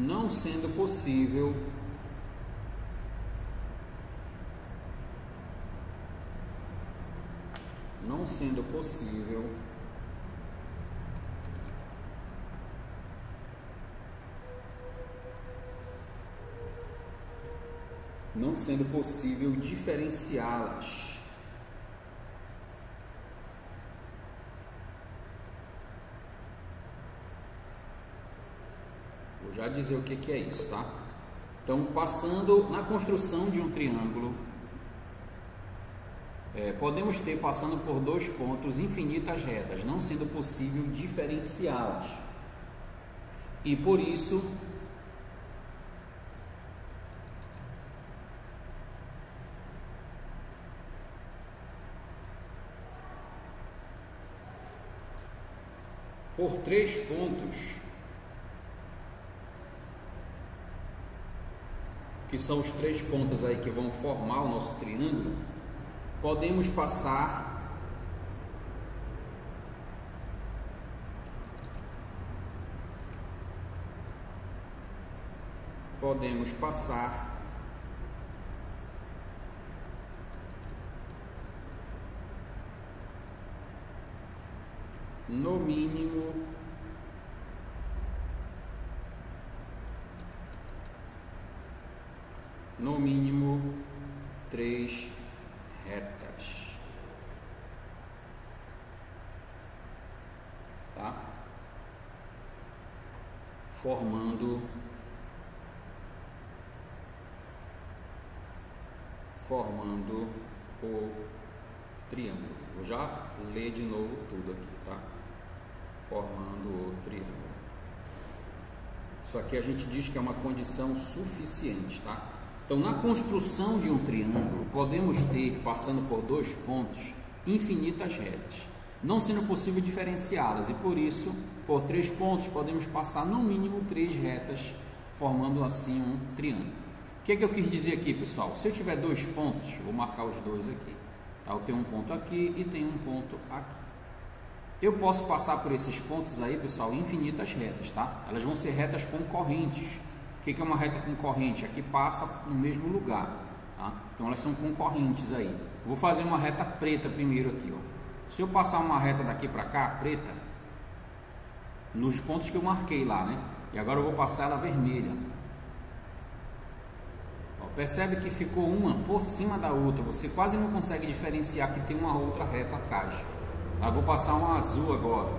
Não sendo possível diferenciá-las. Vou já dizer o que é isso, tá? Então, passando na construção de um triângulo, podemos ter, passando por dois pontos, infinitas retas, não sendo possível diferenciá-las. E por isso, por três pontos, que são os três pontos aí que vão formar o nosso triângulo, podemos passar no mínimo três retas, tá? Formando o triângulo. Vou já ler de novo tudo aqui, tá? Formando o triângulo. Isso aqui a gente diz que é uma condição suficiente, tá? Então, na construção de um triângulo, podemos ter, passando por dois pontos, infinitas retas, não sendo possível diferenciá-las, e por isso, por três pontos, podemos passar no mínimo três retas, formando assim um triângulo. O que é que eu quis dizer aqui, pessoal? Se eu tiver dois pontos, eu vou marcar os dois aqui, tá? Eu tenho um ponto aqui e tenho um ponto aqui. Eu posso passar por esses pontos aí, pessoal, infinitas retas, tá? Elas vão ser retas concorrentes. O que é uma reta concorrente? Aqui passa no mesmo lugar, tá? Então elas são concorrentes aí. Vou fazer uma reta preta primeiro aqui, ó. Se eu passar uma reta daqui para cá, preta, nos pontos que eu marquei lá, né? E agora eu vou passar ela vermelha. Ó, percebe que ficou uma por cima da outra. Você quase não consegue diferenciar que tem uma outra reta atrás. Eu vou passar uma azul agora.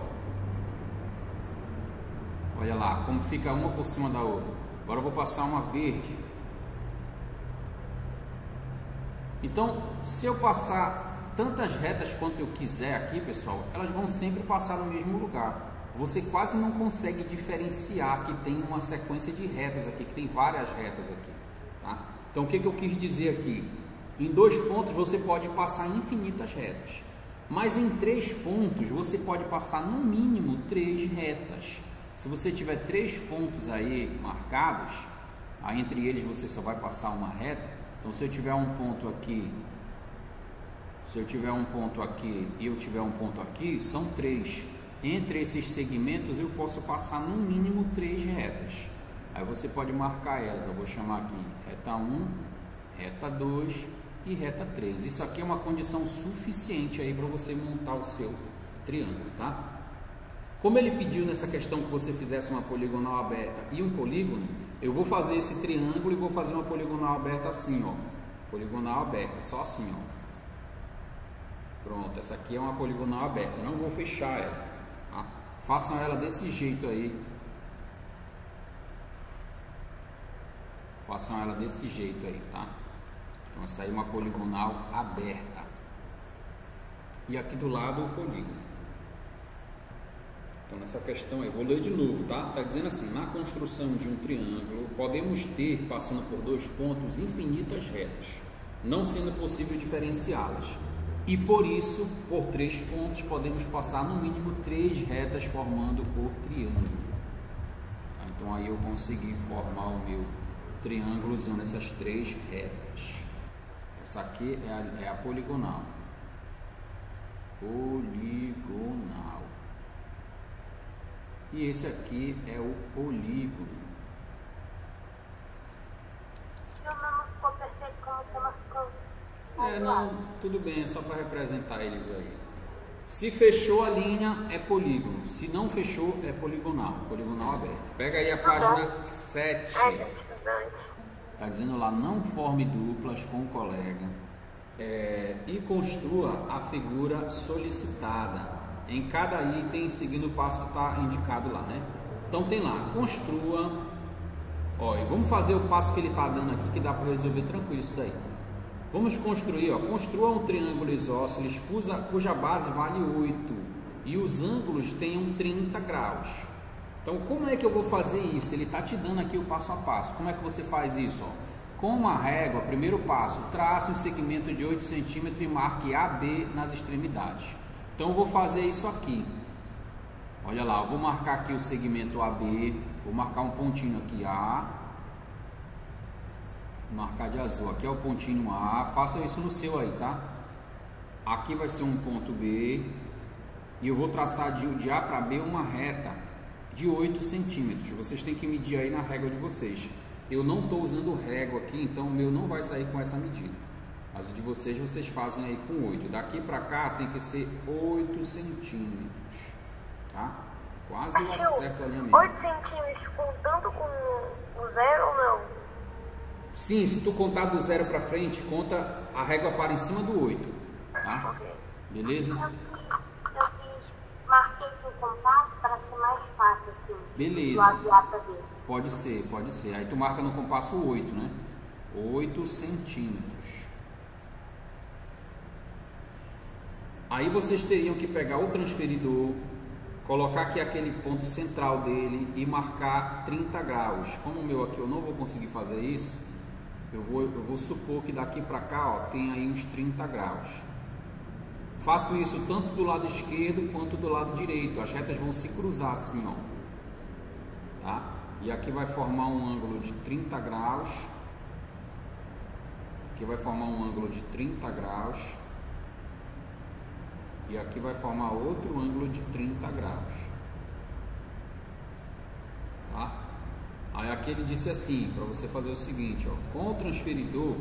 Olha lá como fica uma por cima da outra. Agora eu vou passar uma verde. Então, se eu passar tantas retas quanto eu quiser aqui, pessoal, elas vão sempre passar no mesmo lugar. Você quase não consegue diferenciar que tem uma sequência de retas aqui, que tem várias retas aqui, tá? Então, o que eu quis dizer aqui? Em 2 pontos você pode passar infinitas retas, mas em 3 pontos você pode passar no mínimo 3 retas. Se você tiver 3 pontos aí marcados, aí entre eles você só vai passar uma reta. Então, se eu tiver um ponto aqui, se eu tiver um ponto aqui e eu tiver um ponto aqui, são 3. Entre esses segmentos eu posso passar no mínimo 3 retas. Aí você pode marcar elas. Eu vou chamar aqui reta 1, reta 2 e reta 3. Isso aqui é uma condição suficiente aí para você montar o seu triângulo, tá? Como ele pediu nessa questão que você fizesse uma poligonal aberta e um polígono, eu vou fazer esse triângulo e vou fazer uma poligonal aberta assim, ó. Poligonal aberta, só assim, ó. Pronto, essa aqui é uma poligonal aberta. Não vou fechar ela, tá? Façam ela desse jeito aí. Façam ela desse jeito aí, tá? Então essa aí é uma poligonal aberta. E aqui do lado o polígono. Então nessa questão aí, vou ler de novo, tá? Tá dizendo assim: na construção de um triângulo, podemos ter, passando por 2 pontos, infinitas retas, não sendo possível diferenciá-las. E por isso, por 3 pontos, podemos passar no mínimo 3 retas formando o triângulo. Então aí eu consegui formar o meu triângulo usando essas 3 retas. Essa aqui é a poligonal. Poligonal. E esse aqui é o polígono. Não ficou perfeito como você marcou. Não, tudo bem, é só para representar eles aí. Se fechou a linha, é polígono. Se não fechou, é poligonal. Poligonal aberto. Pega aí a página 7. Está dizendo lá: não forme duplas com o colega e construa a figura solicitada em cada item, seguindo o passo que está indicado lá, né? Então tem lá: construa. Ó, e vamos fazer o passo que ele está dando aqui, que dá para resolver tranquilo isso daí. Vamos construir, ó, construa um triângulo isósceles cuja base vale 8 e os ângulos tenham 30 graus. Então, como é que eu vou fazer isso? Ele está te dando aqui o passo a passo. Como é que você faz isso? Ó? Com uma régua, primeiro passo, trace um segmento de 8 centímetros e marque AB nas extremidades. Então, eu vou fazer isso aqui. Olha lá, eu vou marcar aqui o segmento AB, vou marcar um pontinho aqui A, vou marcar de azul, aqui é o pontinho A, faça isso no seu aí, tá? Aqui vai ser um ponto B, e eu vou traçar de A para B uma reta de 8 centímetros, vocês têm que medir aí na régua de vocês. Eu não estou usando régua aqui, então o meu não vai sair com essa medida, mas o de vocês fazem aí com 8, daqui para cá tem que ser 8 centímetros, tá? Quase eu acerto o alinhamento. 8 centímetros contando com o 0 ou não? Sim, se tu contar do 0 para frente, conta, a régua para em cima do 8, tá? Ok. Beleza? Marquei com o compasso para ser mais fácil, assim. Beleza. Do lado de A para B. Pode ser, pode ser. Aí tu marca no compasso 8, né? 8 centímetros. Aí vocês teriam que pegar o transferidor, colocar aqui aquele ponto central dele e marcar 30 graus. Como o meu aqui eu não vou conseguir fazer isso, eu vou supor que daqui para cá, ó, tem aí uns 30 graus. Faço isso tanto do lado esquerdo quanto do lado direito. As retas vão se cruzar assim, ó. Tá? E aqui vai formar um ângulo de 30 graus. Aqui vai formar um ângulo de 30 graus. E aqui vai formar outro ângulo de 30 graus. Tá? Aí aqui ele disse assim, para você fazer o seguinte, ó, com o transferidor,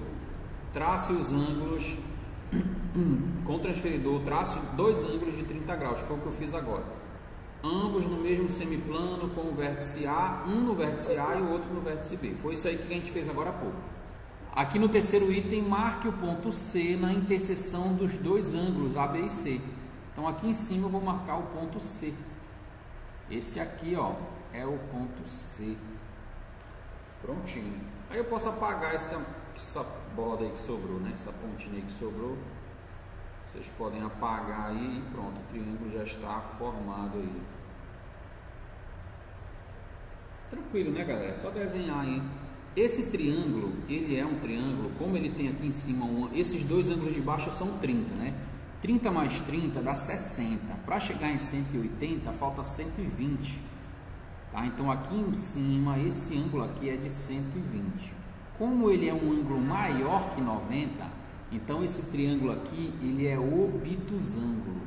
trace os ângulos, com o transferidor, trace 2 ângulos de 30 graus, foi o que eu fiz agora. Ambos no mesmo semiplano, com o vértice A, um no vértice A e o outro no vértice B. Foi isso aí que a gente fez agora há pouco. Aqui no terceiro item, marque o ponto C na interseção dos 2 ângulos A, B e C. Então aqui em cima eu vou marcar o ponto C. Esse aqui, ó, é o ponto C. Prontinho. Aí eu posso apagar essa borda aí que sobrou, né? Essa pontinha aí que sobrou. Vocês podem apagar aí e pronto, o triângulo já está formado aí. Tranquilo, né, galera? É só desenhar aí. Esse triângulo, ele é um triângulo, como ele tem aqui em cima, esses dois ângulos de baixo são 30, né? 30 mais 30 dá 60. Para chegar em 180, falta 120. Tá? Então aqui em cima, esse ângulo aqui é de 120. Como ele é um ângulo maior que 90, então esse triângulo aqui, ele é obtusângulo.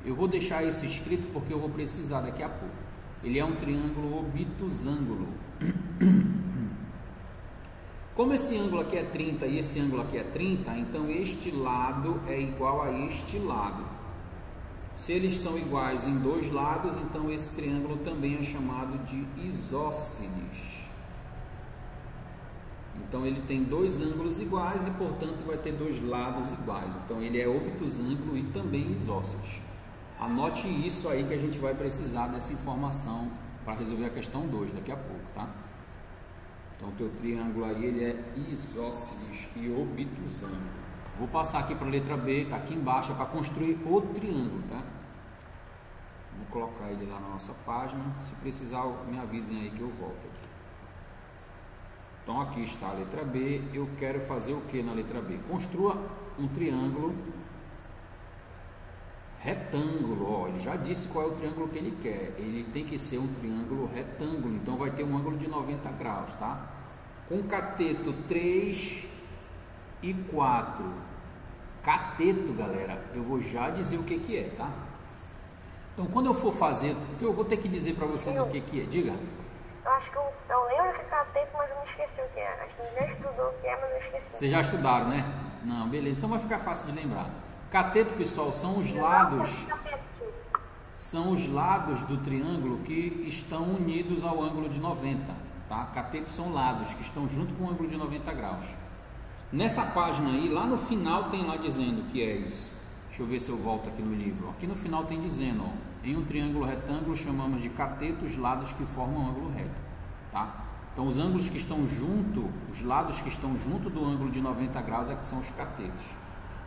Eu vou deixar isso escrito porque eu vou precisar daqui a pouco. Ele é um triângulo obtusângulo. Como esse ângulo aqui é 30 e esse ângulo aqui é 30, então este lado é igual a este lado. Se eles são iguais em dois lados, então esse triângulo também é chamado de isósceles. Então ele tem dois ângulos iguais e, portanto, vai ter dois lados iguais. Então ele é obtusângulo e também isósceles. Anote isso aí que a gente vai precisar dessa informação para resolver a questão 2 daqui a pouco, tá? Então o teu triângulo aí, ele é isósceles e obtusângulo. Vou passar aqui para a letra B, tá aqui embaixo, é para construir o triângulo, tá? Vou colocar ele lá na nossa página. Se precisar, me avisem aí que eu volto aqui. Então aqui está a letra B. Eu quero fazer o que na letra B? Construa um triângulo retângulo. Ó, ele já disse qual é o triângulo que ele quer. Ele tem que ser um triângulo retângulo. Então vai ter um ângulo de 90 graus, tá? Com cateto 3 e 4. Cateto, galera, eu vou já dizer o que é, tá? Então quando eu for fazer, eu vou ter que dizer para vocês o que é. Diga. Eu acho que eu lembro que é cateto, mas eu me esqueci o que é. Acho que já estudou o que é, mas eu esqueci. Vocês já estudaram, né? Não, beleza. Então vai ficar fácil de lembrar. Cateto, pessoal, são os lados. São os lados do triângulo que estão unidos ao ângulo de 90, tá? Catetos são lados que estão junto com o ângulo de 90 graus. Nessa página aí, lá no final tem lá dizendo que é isso. Deixa eu ver se eu volto aqui no livro. Aqui no final tem dizendo, ó, em um triângulo retângulo chamamos de cateto os lados que formam um ângulo reto, tá? Então os ângulos que estão junto, os lados que estão junto do ângulo de 90 graus é que são os catetos.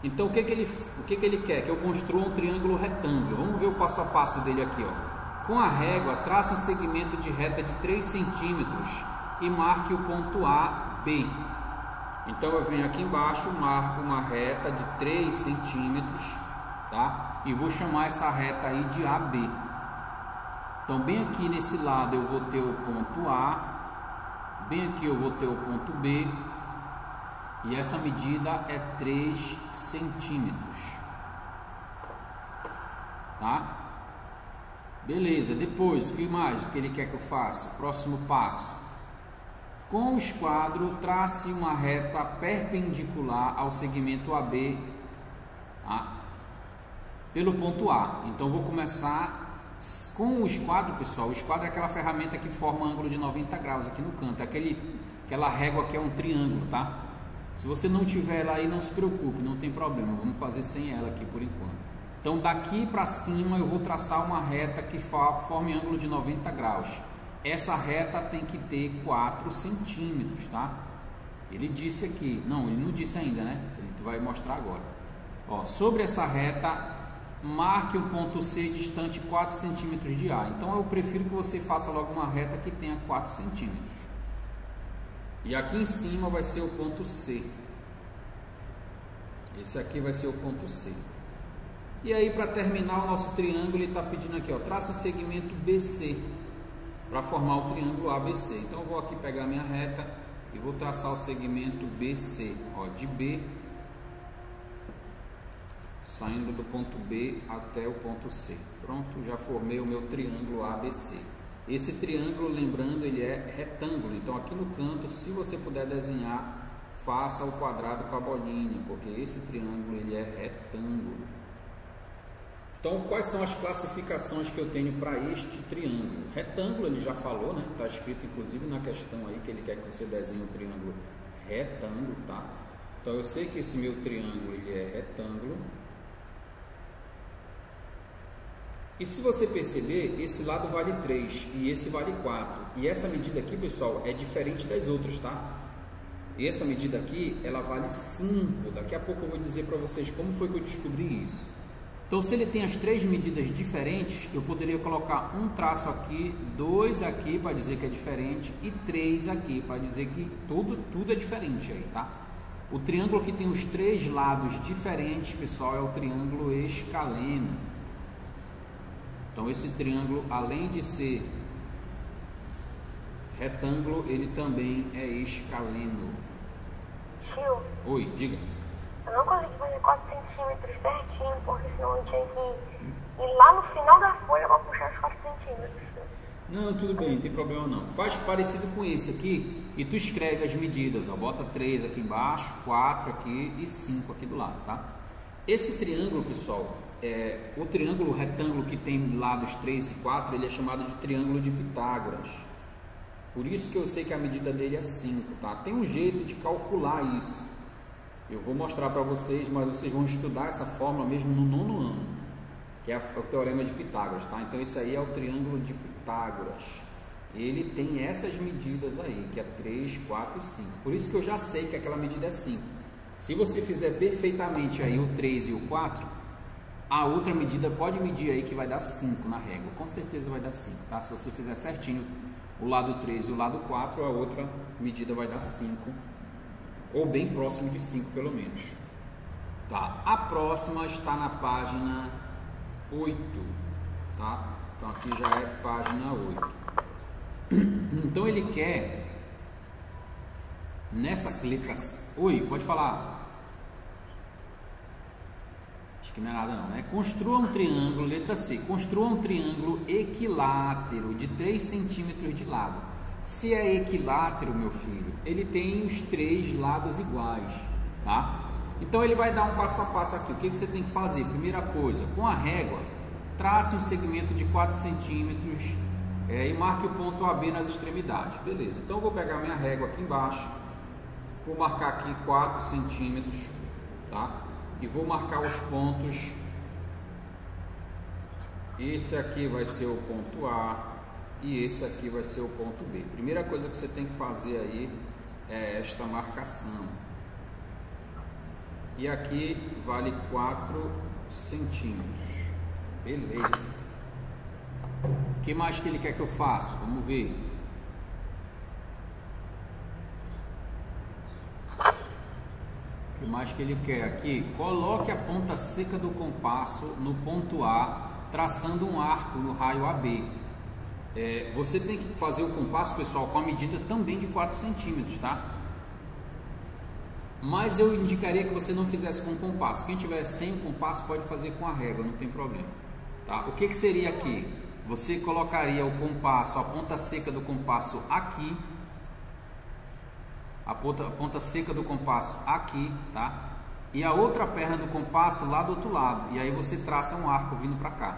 Então o que ele quer? Que eu construa um triângulo retângulo. Vamos ver o passo a passo dele aqui, ó. Com a régua, traça um segmento de reta de 3 centímetros e marque o ponto A, B. Então eu venho aqui embaixo, marco uma reta de 3 centímetros, tá? E vou chamar essa reta aí de AB. Então bem aqui nesse lado eu vou ter o ponto A, bem aqui eu vou ter o ponto B. E essa medida é 3 centímetros, tá? Beleza, depois, o que mais que ele quer que eu faça? Próximo passo. Com o esquadro, trace uma reta perpendicular ao segmento AB, tá? Pelo ponto A. Então, vou começar com o esquadro, pessoal. O esquadro é aquela ferramenta que forma ângulo de 90 graus aqui no canto. Aquela régua que é um triângulo, tá? Se você não tiver ela aí, não se preocupe, não tem problema. Vamos fazer sem ela aqui por enquanto. Então, daqui para cima, eu vou traçar uma reta que forme ângulo de 90 graus. Essa reta tem que ter 4 centímetros, tá? Ele disse aqui, não, ele não disse ainda, né? Ele vai mostrar agora. Ó, sobre essa reta, marque o ponto C distante 4 centímetros de A. Então, eu prefiro que você faça logo uma reta que tenha 4 centímetros. E aqui em cima vai ser o ponto C. Esse aqui vai ser o ponto C. E aí, para terminar o nosso triângulo, ele está pedindo aqui, ó, traça o segmento BC para formar o triângulo ABC. Então, eu vou aqui pegar minha reta e vou traçar o segmento BC, ó, de B, saindo do ponto B até o ponto C. Pronto, já formei o meu triângulo ABC. Esse triângulo, lembrando, ele é retângulo. Então, aqui no canto, se você puder desenhar, faça o quadrado com a bolinha, porque esse triângulo, ele é retângulo. Então, quais são as classificações que eu tenho para este triângulo? Retângulo, ele já falou, né? Está escrito, inclusive, na questão aí, que ele quer que você desenhe um triângulo retângulo, tá? Então, eu sei que esse meu triângulo, ele é retângulo. E se você perceber, esse lado vale 3 e esse vale 4. E essa medida aqui, pessoal, é diferente das outras, tá? E essa medida aqui, ela vale 5. Daqui a pouco eu vou dizer para vocês como foi que eu descobri isso. Então, se ele tem as 3 medidas diferentes, eu poderia colocar um traço aqui, 2 aqui para dizer que é diferente e 3 aqui para dizer que tudo é diferente aí, tá? O triângulo que tem os 3 lados diferentes, pessoal, é o triângulo escaleno. Então, esse triângulo, além de ser retângulo, ele também é escaleno. Tio. Oi, diga. Eu não consegui fazer 4 centímetros certinho, porque senão eu tinha que ir lá no final da folha para puxar os 4 centímetros. Não, tudo bem, não tem problema não. Faz parecido com esse aqui e tu escreve as medidas, ó. Bota 3 aqui embaixo, 4 aqui e 5 aqui do lado, tá? Esse triângulo, pessoal, o triângulo retângulo que tem lados 3 e 4, ele é chamado de triângulo de Pitágoras. Por isso que eu sei que a medida dele é 5, tá? Tem um jeito de calcular isso. Eu vou mostrar para vocês, mas vocês vão estudar essa fórmula mesmo no 9º ano, que é o teorema de Pitágoras, tá? Então esse aí é o triângulo de Pitágoras. Ele tem essas medidas aí, que é 3, 4 e 5. Por isso que eu já sei que aquela medida é 5. Se você fizer perfeitamente aí o 3 e o 4, a outra medida pode medir aí que vai dar 5 na régua. Com certeza vai dar 5, tá? Se você fizer certinho o lado 3 e o lado 4, a outra medida vai dar 5. Ou bem próximo de 5 pelo menos. Tá? A próxima está na página 8, tá? Então aqui já é página 8. Então ele quer nessa letra... Oi, pode falar. Acho que não é nada não, né? Construa um triângulo, letra C. Construa um triângulo equilátero de 3 centímetros de lado. Se é equilátero, meu filho, ele tem os 3 lados iguais, tá? Então ele vai dar um passo a passo aqui. O que você tem que fazer? Primeira coisa, com a régua, trace um segmento de 4 centímetros e marque o ponto AB nas extremidades. Beleza, então eu vou pegar minha régua aqui embaixo, vou marcar aqui 4 centímetros, tá? E vou marcar os pontos. Esse aqui vai ser o ponto A. E esse aqui vai ser o ponto B. Primeira coisa que você tem que fazer aí é esta marcação. E aqui vale 4 centímetros. Beleza. O que mais que ele quer que eu faça? Vamos ver. O que mais que ele quer aqui? Coloque a ponta seca do compasso no ponto A, traçando um arco no raio AB. Você tem que fazer o compasso, pessoal, com a medida também de 4 centímetros, tá? Mas eu indicaria que você não fizesse com o compasso. Quem tiver sem o compasso pode fazer com a régua, não tem problema, tá? O que seria aqui? Você colocaria o compasso, a ponta seca do compasso aqui, a ponta seca do compasso aqui, tá? E a outra perna do compasso lá do outro lado. E aí você traça um arco vindo para cá,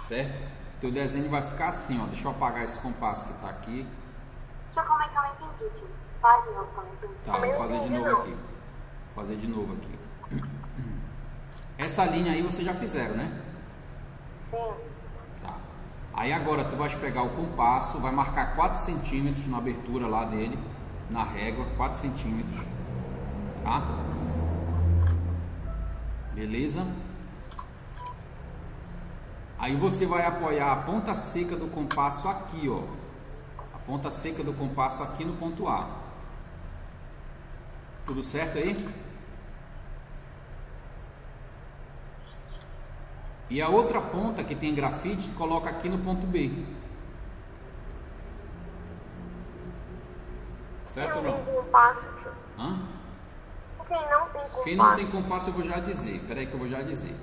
certo? Teu desenho vai ficar assim, ó. Deixa eu apagar esse compasso que tá aqui. Deixa eu como é que eu não entendi, tio. Faz de novo, como eu entendi. Tá, vou fazer de novo aqui. Vou fazer de novo aqui. Essa linha aí vocês já fizeram, né? Sim. Tá. Aí agora tu vais pegar o compasso, vai marcar 4 centímetros na abertura lá dele, na régua, 4 centímetros. Tá? Beleza? Aí você vai apoiar a ponta seca do compasso aqui, ó. A ponta seca do compasso aqui no ponto A. Tudo certo aí? E a outra ponta que tem grafite, coloca aqui no ponto B. Certo ou não? Quem não tem compasso, tio? Hã? Quem não tem compasso? Quem não tem compasso eu vou já dizer. Espera aí que eu vou já dizer.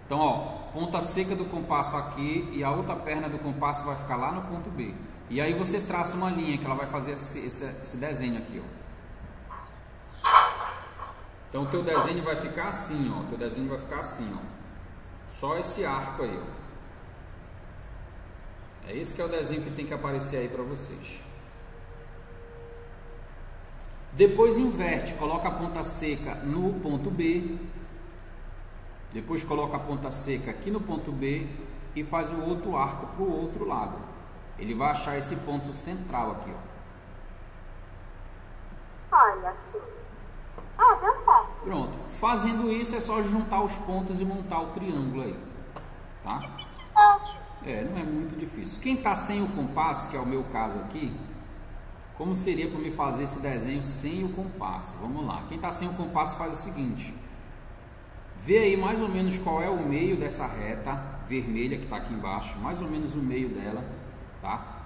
Então, ó, ponta seca do compasso aqui e a outra perna do compasso vai ficar lá no ponto B. E aí você traça uma linha que ela vai fazer esse desenho aqui, ó. Então o teu desenho vai ficar assim, ó. O teu desenho vai ficar assim, ó. Só esse arco aí, ó. É esse que é o desenho que tem que aparecer aí para vocês. Depois inverte, coloca a ponta seca no ponto B. Depois coloca a ponta seca aqui no ponto B e faz o outro arco para o outro lado. Ele vai achar esse ponto central aqui, ó. Olha assim. Deu certo. Pronto. Fazendo isso é só juntar os pontos e montar o triângulo aí, tá? Não é muito difícil. Quem está sem o compasso, que é o meu caso aqui, como seria para me fazer esse desenho sem o compasso? Vamos lá. Quem está sem o compasso faz o seguinte. Vê aí mais ou menos qual é o meio dessa reta vermelha que está aqui embaixo. Mais ou menos o meio dela, tá?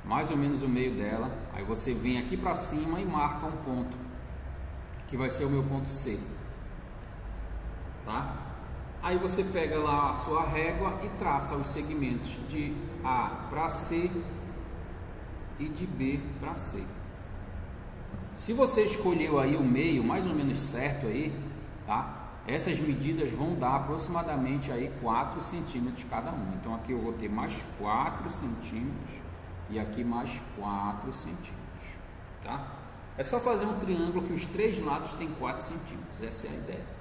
Mais ou menos o meio dela. Aí você vem aqui para cima e marca um ponto, que vai ser o meu ponto C, tá? Aí você pega lá a sua régua e traça os segmentos de A para C e de B para C. Se você escolheu aí o meio mais ou menos certo aí, tá? Essas medidas vão dar aproximadamente aí 4 centímetros cada um. Então aqui eu vou ter mais 4 centímetros e aqui mais 4 centímetros, tá? É só fazer um triângulo que os 3 lados têm 4 centímetros. Essa é a ideia.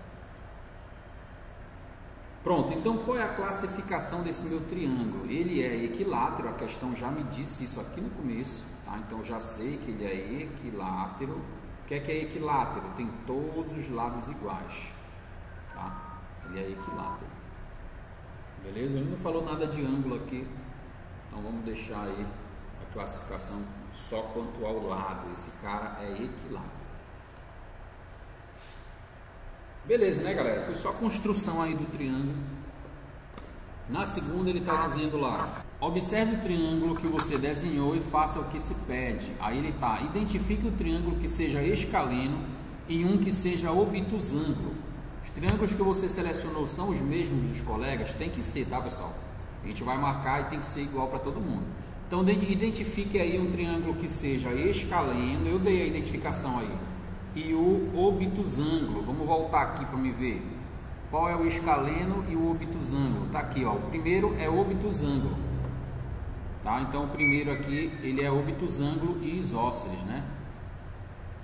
Pronto, então qual é a classificação desse meu triângulo? Ele é equilátero, a questão já me disse isso aqui no começo, tá? Então eu já sei que ele é equilátero. O que é equilátero? Tem todos os lados iguais, tá? Ele é equilátero. Beleza? Ele não falou nada de ângulo aqui, então vamos deixar aí a classificação só quanto ao lado. Esse cara é equilátero. Beleza, né, galera? Foi só a construção aí do triângulo. Na segunda ele está dizendo lá: observe o triângulo que você desenhou e faça o que se pede. Aí ele está: identifique o triângulo que seja escaleno e um que seja obtusângulo. Os triângulos que você selecionou são os mesmos dos colegas? Tem que ser, tá, pessoal? A gente vai marcar e tem que ser igual para todo mundo. Então identifique aí um triângulo que seja escaleno. Eu dei a identificação aí. E o obtusângulo. Vamos voltar aqui para me ver. Qual é o escaleno e o obtusângulo? Tá aqui, ó. O primeiro é obtusângulo. Tá? Então o primeiro aqui, ele é obtusângulo e isósceles, né?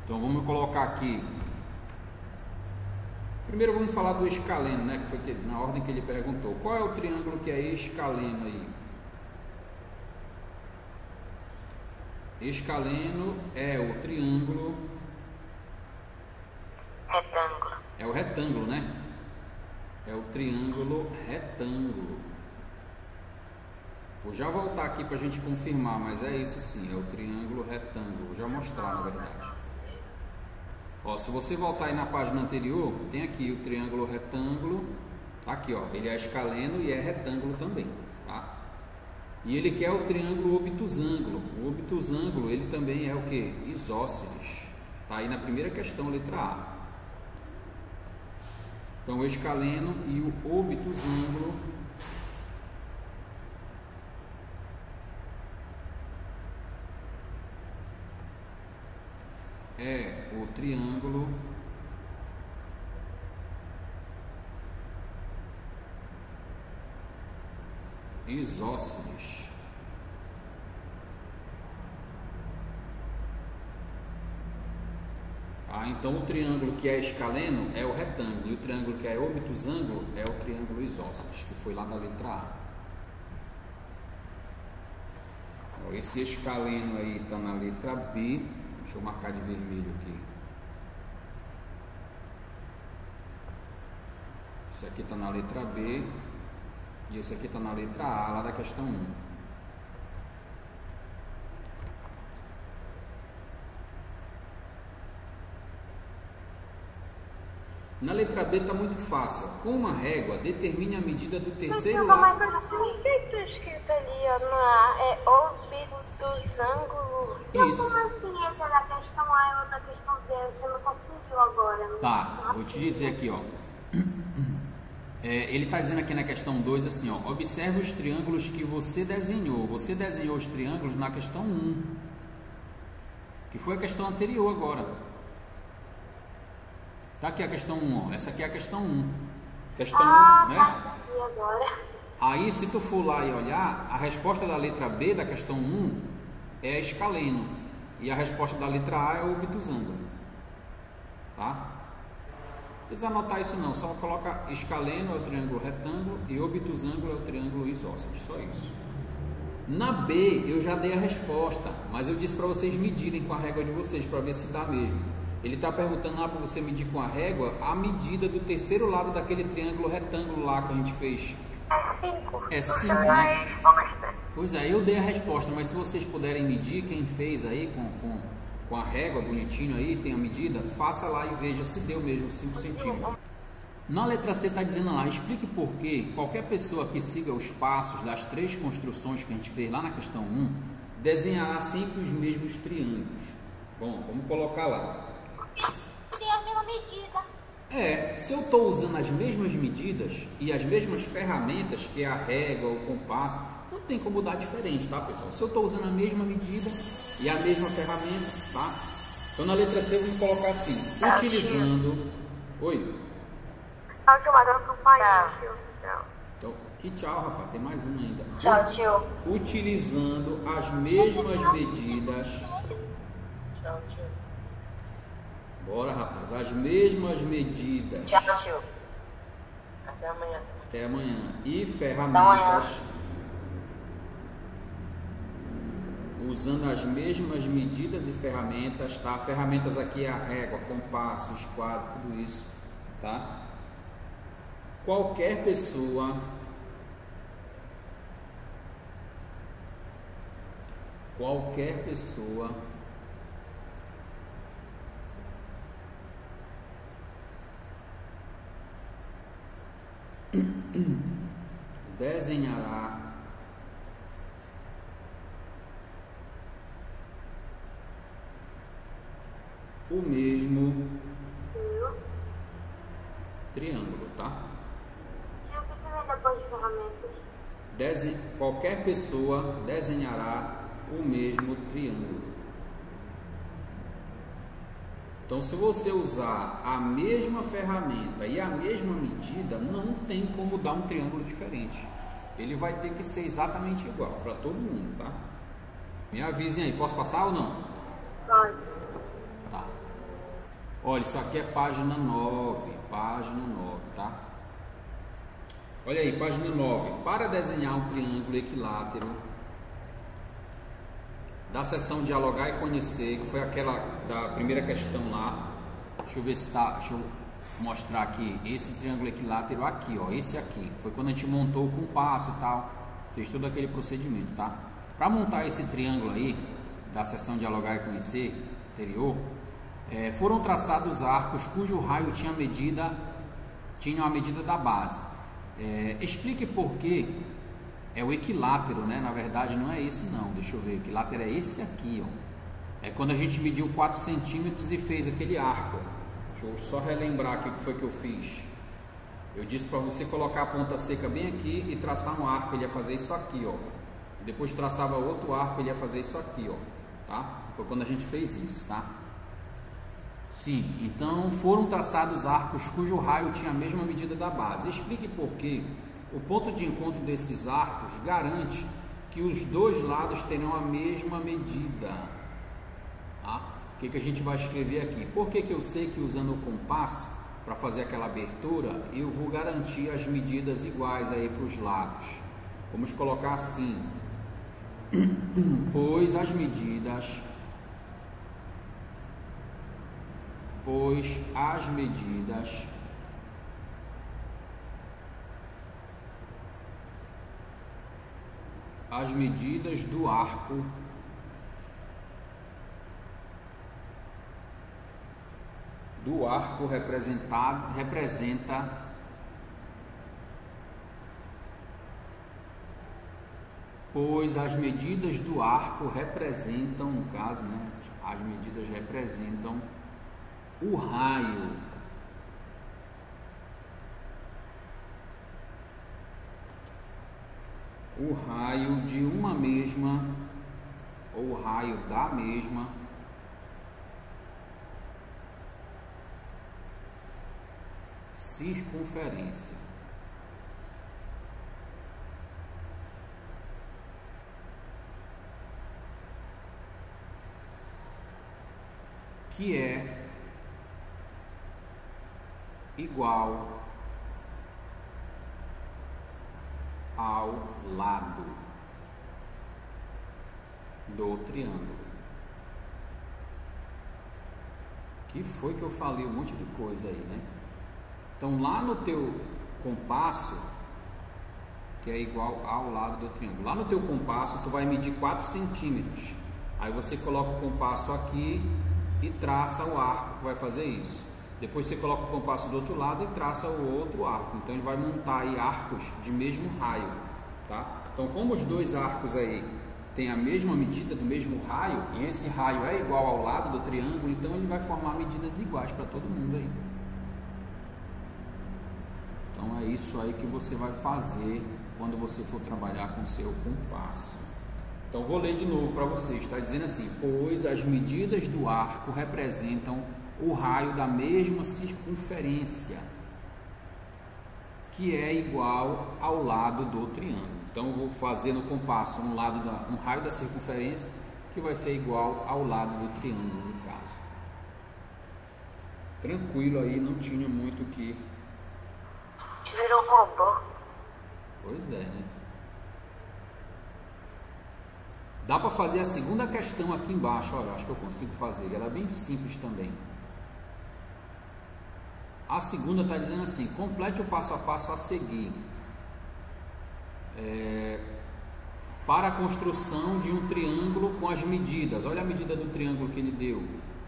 Então vamos colocar aqui. Primeiro vamos falar do escaleno, né? Que foi na ordem que ele perguntou. Qual é o triângulo que é escaleno aí? Escaleno é o triângulo... Retângulo. É o retângulo, né? É o triângulo retângulo. Vou já voltar aqui para a gente confirmar, mas é isso sim, é o triângulo retângulo. Vou já mostrar, na verdade. Ó, se você voltar aí na página anterior, tem aqui o triângulo retângulo. Tá aqui, ó. Ele é escaleno e é retângulo também, tá? E ele quer o triângulo obtusângulo. O obtusângulo, ele também é o que? Isósceles. Tá aí na primeira questão, letra A. Então, o escaleno e o obtusângulo é o triângulo isósceles. Então o triângulo que é escaleno é o retângulo e o triângulo que é obtusângulo é o triângulo isósceles, que foi lá da letra A. Esse escaleno aí está na letra B. Deixa eu marcar de vermelho aqui. Esse aqui está na letra B e esse aqui está na letra A, lá da questão 1. Na letra B está muito fácil. Com uma régua, determine a medida do terceiro lado. O que está escrito ali, ó, na é obtusângulo? Isso. Como assim? Essa é da questão A e outra questão B? Você me confundiu agora. Tá, vou te dizer aqui, ó. Ele está dizendo aqui na questão 2 assim, ó. Observe os triângulos que você desenhou. Você desenhou os triângulos na questão 1, que foi a questão anterior agora. Tá aqui a questão 1, ó. Essa aqui é a questão 1. Questão 1, né? Tá aqui agora. Aí, se tu for lá e olhar, a resposta da letra B da questão 1 é escaleno. E a resposta da letra A é obtusângulo. Tá? precisa anotar isso não, só coloca escaleno é o triângulo retângulo e obtusângulo é o triângulo isósceles, só isso. Na B eu já dei a resposta, mas eu disse para vocês medirem com a régua de vocês para ver se dá mesmo. Ele está perguntando lá para você medir com a régua a medida do terceiro lado daquele triângulo retângulo lá que a gente fez. É 5. É 5, né? Pois é, eu dei a resposta, mas se vocês puderem medir, quem fez aí com a régua bonitinho aí, tem a medida, faça lá e veja se deu mesmo 5 centímetros. Na letra C está dizendo lá, explique por que qualquer pessoa que siga os passos das 3 construções que a gente fez lá na questão 1, desenhará sempre os mesmos triângulos. Bom, vamos colocar lá. Tem a mesma medida. Se eu estou usando as mesmas medidas e as mesmas ferramentas, que é a régua, o compasso, não tem como dar diferente, tá, pessoal? Se eu estou usando a mesma medida e a mesma ferramenta, tá? Então na letra C vamos colocar assim, utilizando... Oi? Tchau, tio, mandando campainha, tio. Tchau. Então, que tchau, rapaz, tem mais uma ainda. Tchau, tio. Utilizando as mesmas medidas... Tchau, tio. Bora, rapaz, as mesmas medidas... Tchau, tio. Até amanhã. Até amanhã. E ferramentas... Usando as mesmas medidas e ferramentas, tá? Ferramentas aqui é a régua, compasso, esquadro, tudo isso, tá? Qualquer pessoa desenhará o mesmo triângulo, tá? Tio, o que vem depois de ferramentas? Qualquer pessoa desenhará o mesmo triângulo. Então, se você usar a mesma ferramenta e a mesma medida, não tem como dar um triângulo diferente. Ele vai ter que ser exatamente igual para todo mundo, tá? Me avisem aí, posso passar ou não? Pode. Tá. Olha, isso aqui é página 9, tá? Olha aí, página 9. Para desenhar um triângulo equilátero, da seção dialogar e conhecer, que foi aquela da primeira questão lá. Deixa eu ver se tá, deixa eu mostrar aqui, esse triângulo equilátero aqui, ó, esse aqui. Foi quando a gente montou o compasso e tal, fez todo aquele procedimento, tá? Para montar esse triângulo aí, da seção dialogar e conhecer, anterior, foram traçados arcos cujo raio tinha a medida da base. Explique por que é o equilátero, né? Na verdade não é esse não, deixa eu ver, o equilátero é esse aqui, ó. É quando a gente mediu 4 centímetros e fez aquele arco. Deixa eu só relembrar aqui o que foi que eu fiz. Eu disse para você colocar a ponta seca bem aqui e traçar um arco, ele ia fazer isso aqui, ó. E depois traçava outro arco, ele ia fazer isso aqui, ó. Tá? Foi quando a gente fez isso, tá? Sim, então foram traçados arcos cujo raio tinha a mesma medida da base. Explique por quê. O ponto de encontro desses arcos garante que os dois lados terão a mesma medida. Tá? O que a gente vai escrever aqui? Por que eu sei que usando o compasso para fazer aquela abertura, eu vou garantir as medidas iguais aí para os lados? Vamos colocar assim. Pois as medidas do arco representa pois as medidas do arco representam, no caso, né, as medidas representam o raio de uma mesma, ou o raio da mesma circunferência. Que é igual ao lado do triângulo. Que foi que eu falei um monte de coisa aí, né? Então lá no teu compasso, que é igual ao lado do triângulo, lá no teu compasso tu vai medir 4 centímetros. Aí você coloca o compasso aqui e traça o arco que vai fazer isso. Depois você coloca o compasso do outro lado e traça o outro arco. Então ele vai montar aí arcos de mesmo raio, tá? Então como os dois arcos aí têm a mesma medida do mesmo raio, e esse raio é igual ao lado do triângulo, então ele vai formar medidas iguais para todo mundo aí. Então é isso aí que você vai fazer quando você for trabalhar com o seu compasso. Então vou ler de novo para vocês. Está dizendo assim: pois as medidas do arco representam o raio da mesma circunferência, que é igual ao lado do triângulo. Então eu vou fazer no compasso um raio da circunferência que vai ser igual ao lado do triângulo, no caso. Tranquilo aí, não tinha muito o que... Virou robô. Pois é, né? Dá para fazer a segunda questão aqui embaixo, olha, acho que eu consigo fazer, ela é bem simples também. A segunda está dizendo assim: complete o passo a passo a seguir para a construção de um triângulo com as medidas. Olha a medida do triângulo que ele deu.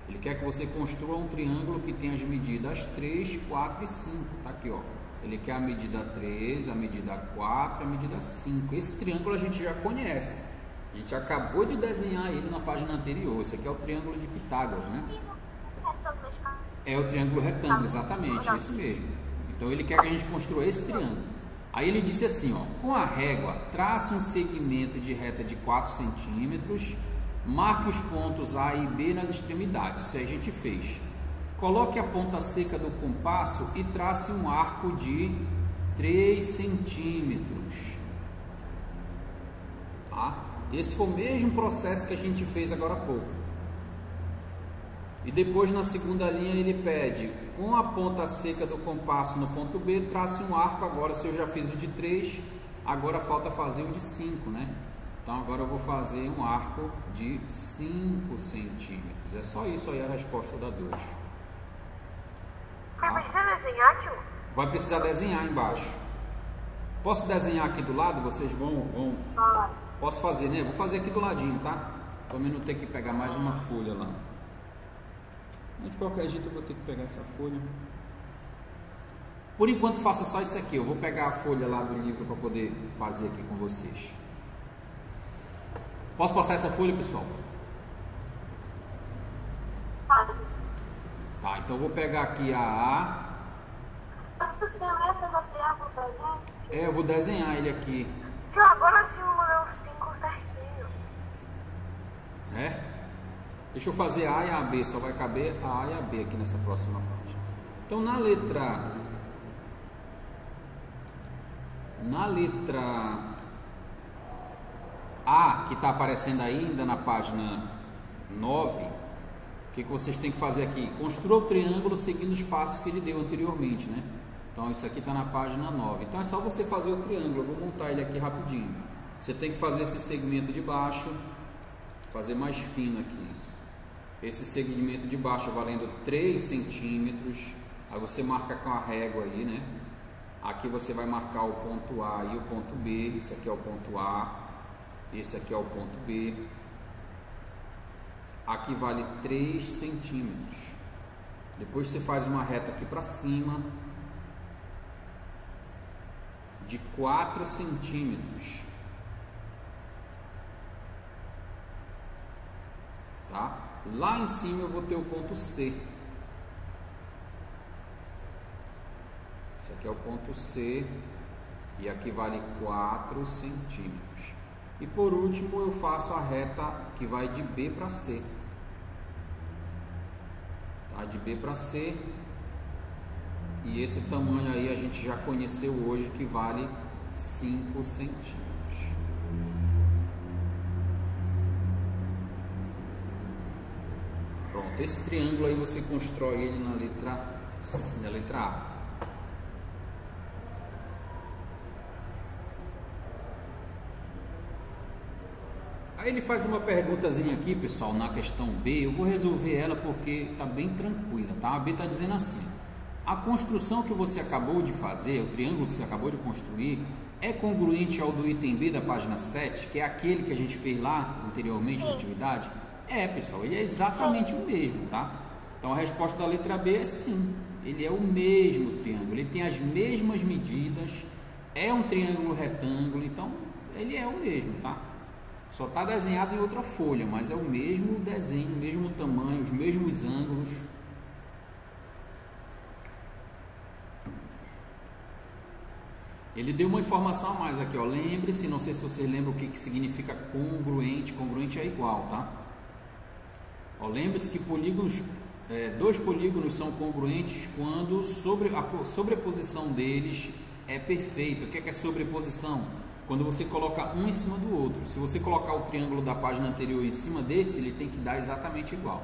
Ele quer que você construa um triângulo que tem as medidas 3, 4 e 5. Tá aqui, ó. Ele quer a medida 3, a medida 4, a medida 5. Esse triângulo a gente já conhece. A gente acabou de desenhar ele na página anterior. Esse aqui é o triângulo de Pitágoras, né? É o triângulo retângulo, exatamente, esse mesmo. Então ele quer que a gente construa esse triângulo. Aí ele disse assim, ó: com a régua, trace um segmento de reta de 4 centímetros, marque os pontos A e B nas extremidades. Isso aí a gente fez. Coloque a ponta seca do compasso e trace um arco de 3 centímetros. Tá? Esse foi o mesmo processo que a gente fez agora há pouco. E depois na segunda linha ele pede: com a ponta seca do compasso no ponto B, trace um arco. Agora, se eu já fiz o de 3, agora falta fazer o de 5, né? Então agora eu vou fazer um arco de 5 centímetros. É só isso aí a resposta da 2. Vai precisar desenhar, tio? Vai precisar desenhar embaixo. Posso desenhar aqui do lado? Vocês vão... Posso fazer, né? Vou fazer aqui do ladinho, tá? Também não ter que pegar mais uma folha lá. Mas de qualquer jeito eu vou ter que pegar essa folha. Por enquanto faça só isso aqui. Eu vou pegar a folha lá do livro para poder fazer aqui com vocês. Posso passar essa folha, pessoal? Pode. Tá, então eu vou pegar aqui a A. Eu vou desenhar ele aqui. Tio, agora sim eu vou ler os 5 certinho. É? Deixa eu fazer a A e a B, só vai caber a A e a B aqui nessa próxima página. Então na letra A, que está aparecendo ainda na página 9, o que vocês têm que fazer aqui? Construa o triângulo seguindo os passos que ele deu anteriormente, né? Então isso aqui está na página 9. Então é só você fazer o triângulo. Eu vou montar ele aqui rapidinho. Você tem que fazer esse segmento de baixo, fazer mais fino aqui. Esse segmento de baixo valendo 3 centímetros. Aí você marca com a régua aí, né? Aqui você vai marcar o ponto A e o ponto B. Esse aqui é o ponto A, esse aqui é o ponto B. Aqui vale 3 centímetros. Depois você faz uma reta aqui para cima de 4 centímetros. Tá? Lá em cima eu vou ter o ponto C. Esse aqui é o ponto C. E aqui vale 4 centímetros. E por último eu faço a reta que vai de B para C. Tá? De B para C. E esse tamanho aí a gente já conheceu hoje, que vale 5 centímetros. Pronto, esse triângulo aí você constrói ele na letra A. Aí ele faz uma perguntazinha aqui, pessoal, na questão B. Eu vou resolver ela porque está bem tranquila, tá? A B está dizendo assim: a construção que você acabou de fazer, o triângulo que você acabou de construir, é congruente ao do item B da página 7, que é aquele que a gente fez lá anteriormente na atividade? É, pessoal, ele é exatamente o mesmo, tá? Então a resposta da letra B é sim, ele é o mesmo triângulo, ele tem as mesmas medidas, é um triângulo retângulo, então ele é o mesmo, tá? Só está desenhado em outra folha, mas é o mesmo desenho, o mesmo tamanho, os mesmos ângulos. Ele deu uma informação a mais aqui, ó. Lembre-se, não sei se vocês lembram o que significa congruente. Congruente é igual, tá? Ó, lembre-se que polígonos, dois polígonos são congruentes quando a sobreposição deles é perfeita. O que é sobreposição? Quando você coloca um em cima do outro. Se você colocar o triângulo da página anterior em cima desse, ele tem que dar exatamente igual,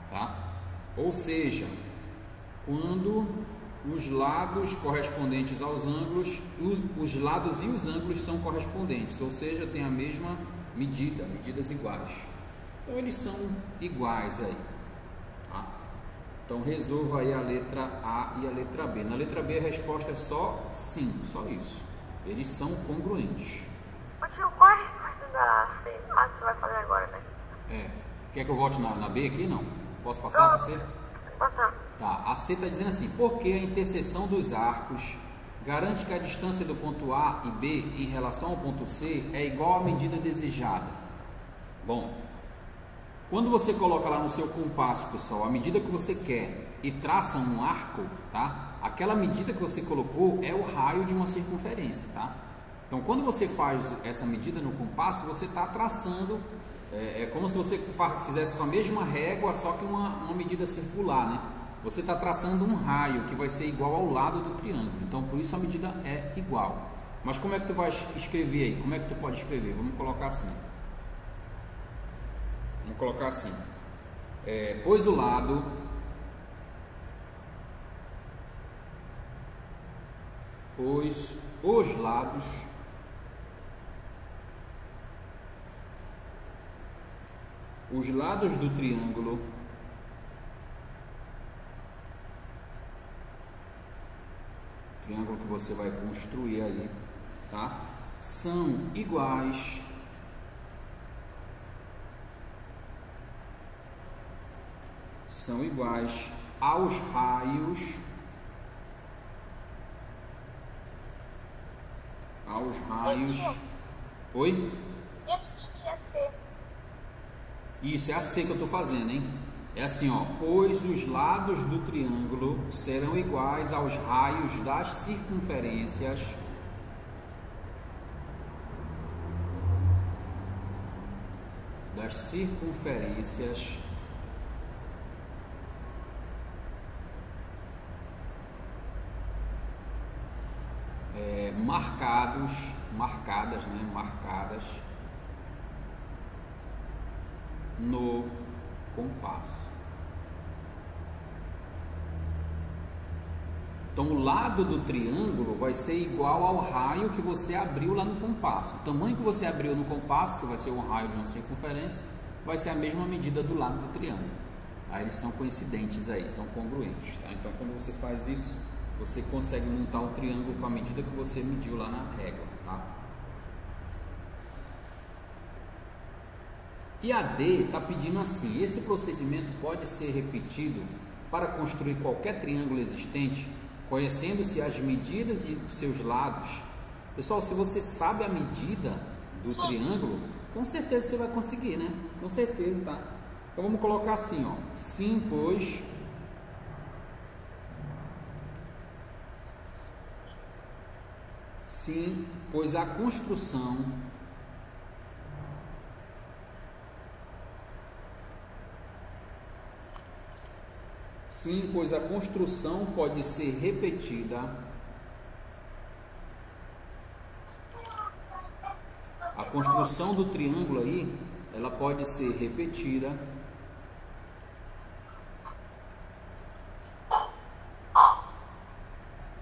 tá? Ou seja, quando os lados correspondentes aos ângulos, os lados e os ângulos são correspondentes, ou seja, tem a mesma medida, medidas iguais. Então eles são iguais aí, tá? Então resolva aí a letra A e a letra B. Na letra B a resposta é só sim, só isso. Eles são congruentes. Ô tio, qual é a resposta da C? Ah, que você vai fazer agora, né? Quer que eu volte na B aqui? Não. Posso passar para C? Passar. Tá, a C está dizendo assim: porque a interseção dos arcos garante que a distância do ponto A e B em relação ao ponto C é igual à medida desejada. Bom, quando você coloca lá no seu compasso, pessoal, a medida que você quer e traça um arco, tá? Aquela medida que você colocou é o raio de uma circunferência, tá? Então, quando você faz essa medida no compasso, você está traçando, é como se você fizesse com a mesma régua, só que uma medida circular, né? Você está traçando um raio que vai ser igual ao lado do triângulo. Então, por isso a medida é igual. Mas como é que tu vai escrever aí? Como é que tu pode escrever? Vamos colocar assim. Vamos colocar assim. Pois o lado os lados do triângulo que você vai construir aí, tá? São iguais aos raios Oi? Isso, é a C que eu estou fazendo, hein? É assim, ó. Pois os lados do triângulo serão iguais aos raios das circunferências marcadas no compasso. Então o lado do triângulo vai ser igual ao raio que você abriu lá no compasso. O tamanho que você abriu no compasso, que vai ser um raio de uma circunferência, vai ser a mesma medida do lado do triângulo. Aí eles são coincidentes aí, são congruentes, tá? Então quando você faz isso, você consegue montar um triângulo com a medida que você mediu lá na régua, tá? E a D está pedindo assim: esse procedimento pode ser repetido para construir qualquer triângulo existente, conhecendo-se as medidas e seus lados. Pessoal, se você sabe a medida do triângulo, com certeza você vai conseguir, né? Com certeza, tá? Então vamos colocar assim, ó. Sim, pois a construção pode ser repetida. A construção do triângulo aí, ela pode ser repetida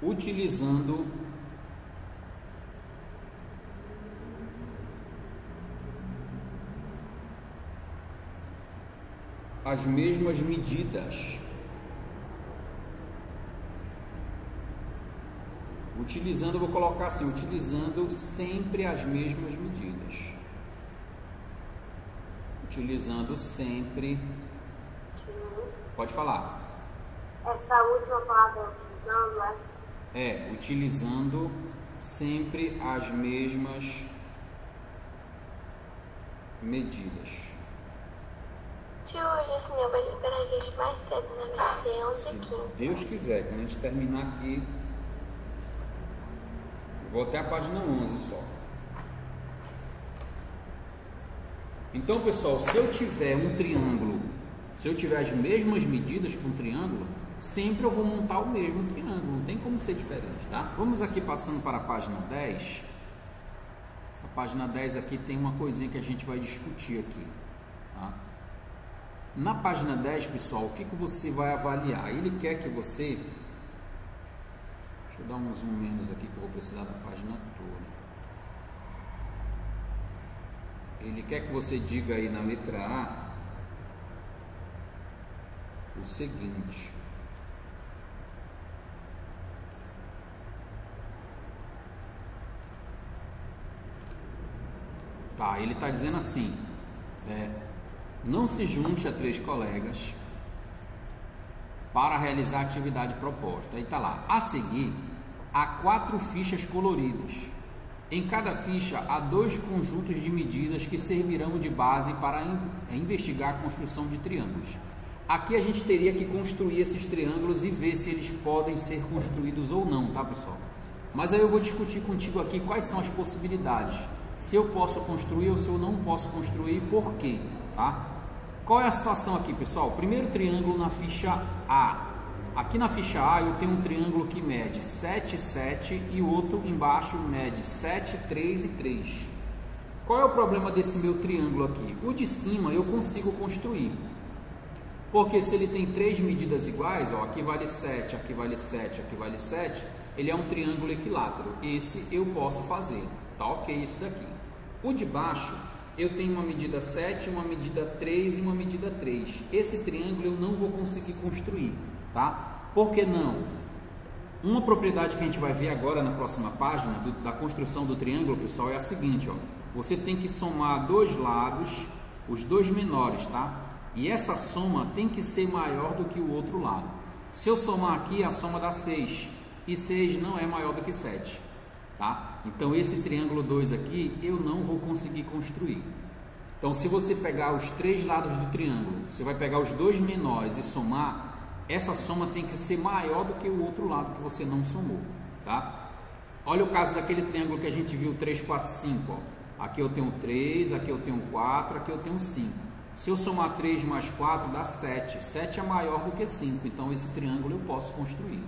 utilizando as mesmas medidas. Utilizando, eu vou colocar assim, utilizando sempre as mesmas medidas. Utilizando sempre. Pode falar. Essa última palavra, utilizando, utilizando sempre as mesmas medidas. Tio, hoje assim, eu vou esperar a gente mais cedo, né? Vai ser 11h15. Se Deus quiser, quando a gente terminar aqui, vou até a página 11 só. Então, pessoal, se eu tiver um triângulo, se eu tiver as mesmas medidas para um triângulo, sempre eu vou montar o mesmo triângulo, não tem como ser diferente, tá? Vamos aqui passando para a página 10. Essa página 10 aqui tem uma coisinha que a gente vai discutir aqui, tá? Na página 10, pessoal, o que você vai avaliar? Ele quer que você... Deixa eu dar um zoom menos aqui que eu vou precisar da página toda. Ele quer que você diga aí na letra A o seguinte. Tá, ele está dizendo assim, não se junte a 3 colegas para realizar a atividade proposta. Aí está lá, a seguir, há 4 fichas coloridas. Em cada ficha há 2 conjuntos de medidas que servirão de base para investigar a construção de triângulos. Aqui a gente teria que construir esses triângulos e ver se eles podem ser construídos ou não, tá, pessoal? Mas aí eu vou discutir contigo aqui quais são as possibilidades. Se eu posso construir ou se eu não posso construir, por quê, tá? Qual é a situação aqui, pessoal? Primeiro triângulo na ficha A. Aqui na ficha A eu tenho um triângulo que mede 7, 7 e o outro embaixo mede 7, 3 e 3. Qual é o problema desse meu triângulo aqui? O de cima eu consigo construir. Porque se ele tem 3 medidas iguais, ó, aqui vale 7, aqui vale 7, aqui vale 7, ele é um triângulo equilátero. Esse eu posso fazer, tá ok esse daqui. O de baixo eu tenho uma medida 7, uma medida 3 e uma medida 3. Esse triângulo eu não vou conseguir construir, tá? Por que não? Uma propriedade que a gente vai ver agora na próxima página da construção do triângulo, pessoal, é a seguinte, ó. Você tem que somar 2 lados, os 2 menores, tá? E essa soma tem que ser maior do que o outro lado. Se eu somar aqui, a soma dá 6. E 6 não é maior do que 7, tá? Então esse triângulo 2 aqui eu não vou conseguir construir. Então se você pegar os 3 lados do triângulo, você vai pegar os 2 menores e somar, essa soma tem que ser maior do que o outro lado que você não somou, tá? Olha o caso daquele triângulo que a gente viu, 3, 4, 5, ó. Aqui eu tenho 3, aqui eu tenho 4, aqui eu tenho 5. Se eu somar 3 mais 4 dá 7. 7 é maior do que 5, então esse triângulo eu posso construir,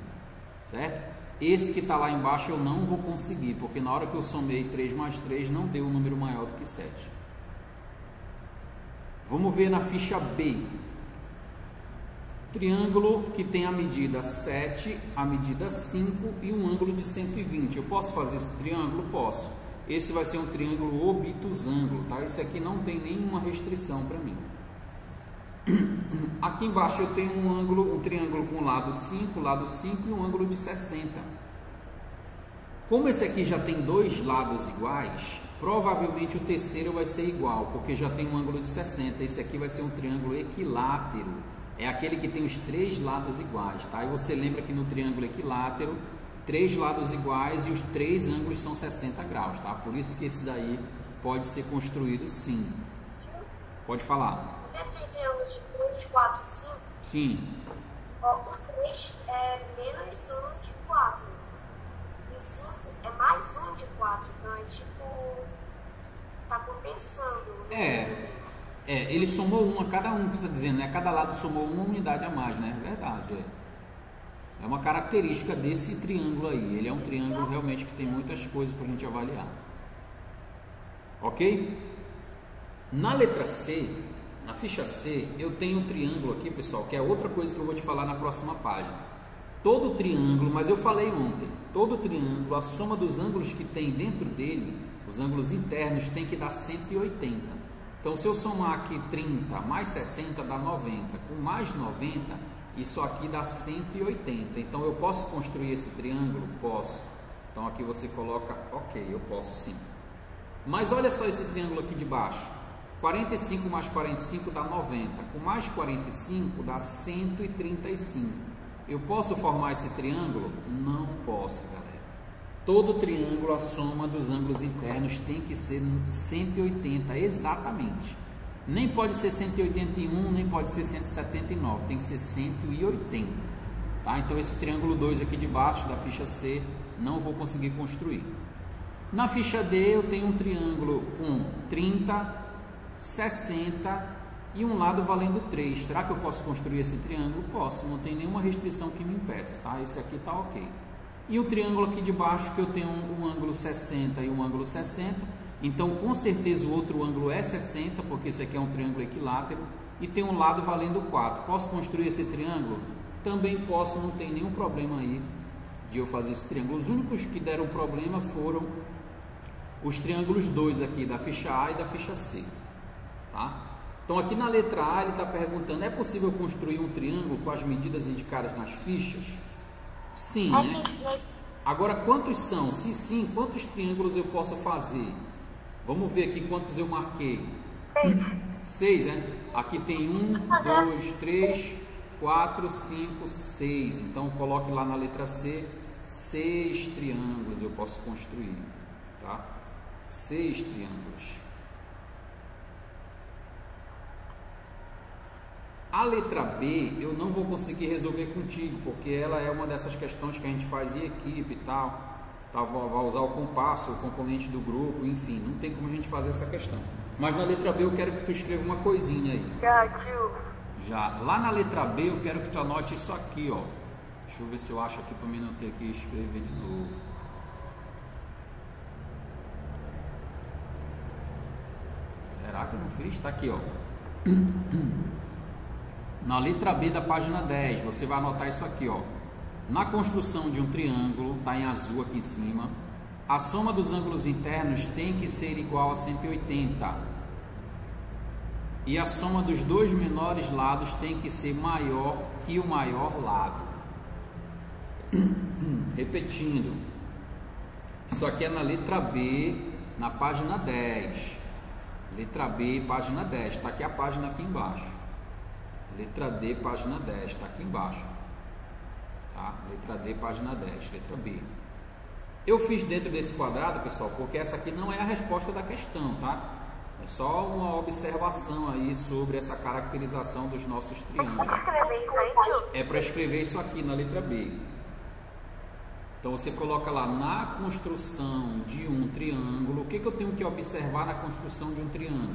certo? Esse que está lá embaixo eu não vou conseguir, porque na hora que eu somei 3 mais 3 não deu um número maior do que 7. Vamos ver na ficha B. Triângulo que tem a medida 7, a medida 5 e um ângulo de 120. Eu posso fazer esse triângulo? Posso. Esse vai ser um triângulo obtusângulo, tá? Esse aqui não tem nenhuma restrição para mim. Aqui embaixo eu tenho um triângulo com lado 5 e um ângulo de 60. Como esse aqui já tem 2 lados iguais, provavelmente o terceiro vai ser igual, porque já tem um ângulo de 60. Esse aqui vai ser um triângulo equilátero. É aquele que tem os 3 lados iguais, tá? E você lembra que no triângulo equilátero, 3 lados iguais e os 3 ângulos são 60 graus, tá? Por isso que esse daí pode ser construído sim. Pode falar. Tem triângulo de 3, 4 e 5? Sim. Ó, o 3 é menos 1 de 4. E o 5 é mais 1 de 4. Então é tipo... tá compensando. Ele somou 1 a cada um, que você está dizendo, né? Cada lado somou uma unidade a mais, né? É verdade, é uma característica desse triângulo aí. Ele é um triângulo realmente que tem muitas coisas para a gente avaliar. Ok? Na letra C, na ficha C, eu tenho um triângulo aqui, pessoal, que é outra coisa que eu vou te falar na próxima página. Todo triângulo, mas eu falei ontem, todo triângulo, a soma dos ângulos que tem dentro dele, os ângulos internos, tem que dar 180. Então, se eu somar aqui 30 mais 60 dá 90, com mais 90, isso aqui dá 180. Então, eu posso construir esse triângulo? Posso. Então, aqui você coloca, ok, eu posso sim. Mas olha só esse triângulo aqui de baixo. 45 mais 45 dá 90, com mais 45 dá 135. Eu posso formar esse triângulo? Não posso, galera. Todo triângulo, a soma dos ângulos internos tem que ser 180, exatamente. Nem pode ser 181, nem pode ser 179, tem que ser 180. Tá? Então esse triângulo 2 aqui de baixo da ficha C, não vou conseguir construir. Na ficha D eu tenho um triângulo com 30, 60 e um lado valendo 3. Será que eu posso construir esse triângulo? Posso, não tem nenhuma restrição que me impeça, tá? Esse aqui tá ok. E o triângulo aqui de baixo, que eu tenho um ângulo 60 e um ângulo 60, então com certeza o outro ângulo é 60, porque esse aqui é um triângulo equilátero, e tem um lado valendo 4. Posso construir esse triângulo? Também posso, não tem nenhum problema aí de eu fazer esse triângulo. Os únicos que deram problema foram os triângulos 2 aqui, da ficha A e da ficha C. Tá? Então aqui na letra A ele está perguntando, é possível construir um triângulo com as medidas indicadas nas fichas? Sim, né? Agora quantos são? Se sim, quantos triângulos eu posso fazer? Vamos ver aqui quantos eu marquei. 6, né? Aqui tem 1, 2, 3, 4, 5, 6. Então coloque lá na letra C, 6 triângulos eu posso construir, tá? 6 triângulos. A letra B eu não vou conseguir resolver contigo, porque ela é uma dessas questões que a gente faz em equipe e tal. Vai usar o compasso, o componente do grupo, enfim, não tem como a gente fazer essa questão. Mas na letra B eu quero que tu escreva uma coisinha aí. Já, tio. Já. Lá na letra B eu quero que tu anote isso aqui, ó. Deixa eu ver se eu acho aqui para mim não ter que escrever de novo. Será que eu não fiz? Tá aqui, ó. Na letra B da página 10, você vai anotar isso aqui, ó. Na construção de um triângulo, tá em azul aqui em cima, a soma dos ângulos internos tem que ser igual a 180. E a soma dos dois menores lados tem que ser maior que o maior lado. Repetindo. Isso aqui é na letra B, na página 10. Letra B, página 10. Tá aqui a página aqui embaixo. Letra D, página 10, está aqui embaixo. Tá? Letra D, página 10, letra B. Eu fiz dentro desse quadrado, pessoal, porque essa aqui não é a resposta da questão, tá? É só uma observação aí sobre essa caracterização dos nossos triângulos. É para escrever isso aqui na letra B. Então você coloca lá, na construção de um triângulo, o que eu tenho que observar na construção de um triângulo?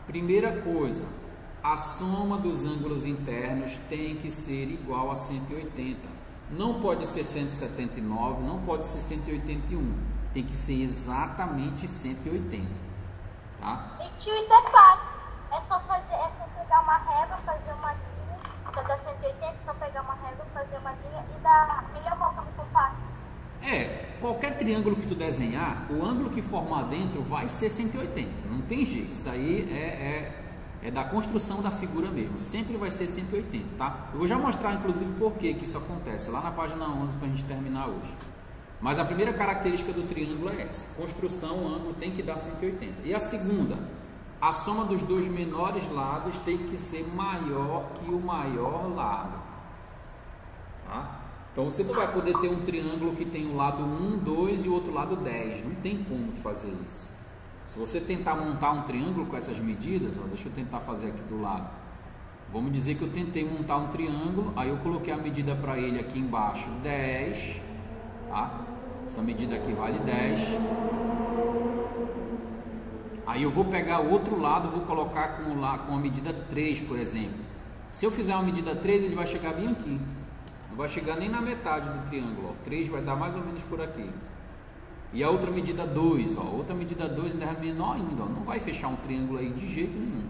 Primeira coisa, a soma dos ângulos internos tem que ser igual a 180. Não pode ser 179, não pode ser 181. Tem que ser exatamente 180. Tá? E tio, isso é fácil. É só pegar uma régua, fazer uma linha, para dar 180, só pegar uma régua, fazer uma linha e dar meia volta muito fácil. Qualquer triângulo que tu desenhar, o ângulo que formar dentro vai ser 180. Não tem jeito. Isso aí é da construção da figura mesmo, sempre vai ser 180, tá? Eu vou já mostrar, inclusive, por que isso acontece, lá na página 11, para a gente terminar hoje. Mas a primeira característica do triângulo é essa, construção, o ângulo tem que dar 180. E a segunda, a soma dos dois menores lados tem que ser maior que o maior lado, tá? Então você não vai poder ter um triângulo que tem o lado 1, 2 e o outro lado 10, não tem como fazer isso. Se você tentar montar um triângulo com essas medidas, ó, deixa eu tentar fazer aqui do lado. Vamos dizer que eu tentei montar um triângulo, aí eu coloquei a medida para ele aqui embaixo, 10, tá? Essa medida aqui vale 10. Aí eu vou pegar o outro lado, vou colocar com a medida 3, por exemplo. Se eu fizer uma medida 3, ele vai chegar bem aqui. Não vai chegar nem na metade do triângulo, ó. 3 vai dar mais ou menos por aqui. E a outra medida 2, ó, outra medida 2 ainda é menor ainda, ó, não vai fechar um triângulo aí de jeito nenhum,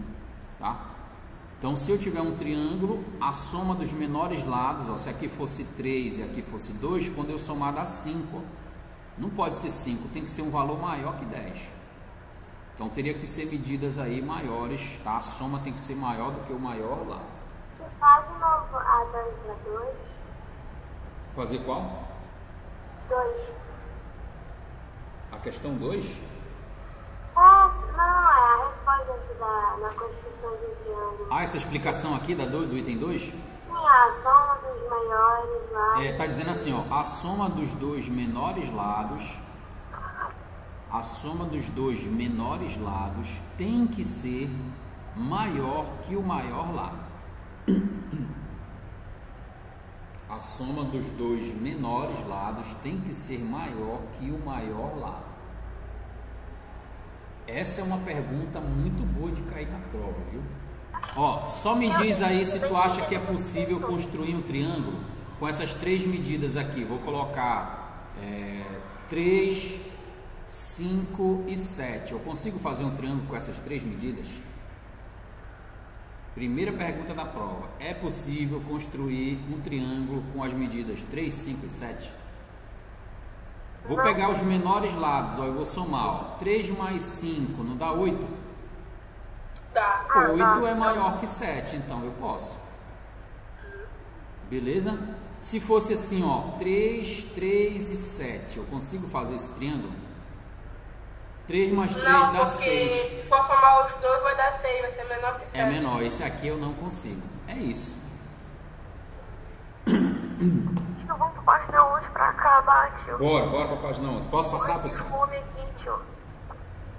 tá? Então, se eu tiver um triângulo, a soma dos menores lados, ó, se aqui fosse 3 e aqui fosse 2, quando eu somar dá 5, ó. Não pode ser 5, tem que ser um valor maior que 10, Então teria que ser medidas aí maiores, tá? A soma tem que ser maior do que o maior lá. Você faz de novo a 2 para 2. Fazer qual? 2. A questão 2? Não, é a resposta na construção de um triângulo. Ah, essa explicação aqui do item 2? Sim, a soma dos maiores lados. Tá dizendo assim, ó, a soma dos dois menores lados, tem que ser maior que o maior lado. A soma dos dois menores lados tem que ser maior que o maior lado. Essa é uma pergunta muito boa de cair na prova, viu? Ó, só me diz aí se tu acha que é possível construir um triângulo com essas 3 medidas aqui. Vou colocar 3, 5 e 7. Eu consigo fazer um triângulo com essas 3 medidas? Primeira pergunta da prova. É possível construir um triângulo com as medidas 3, 5 e 7? Vou pegar os menores lados, ó, eu vou somar, ó. 3 mais 5 não dá 8? Dá. 8 é maior que 7, então eu posso. Beleza? Se fosse assim, ó, 3, 3 e 7, eu consigo fazer esse triângulo? 3 mais 3 não, dá porque 6. se for somar os dois vai dar 6, vai ser menor que 7. É menor, esse aqui eu não consigo. É isso. Tio, vamos para a página 11 para acabar, tio. Bora para a página 11. Posso passar, pessoal? Fome aqui, tio.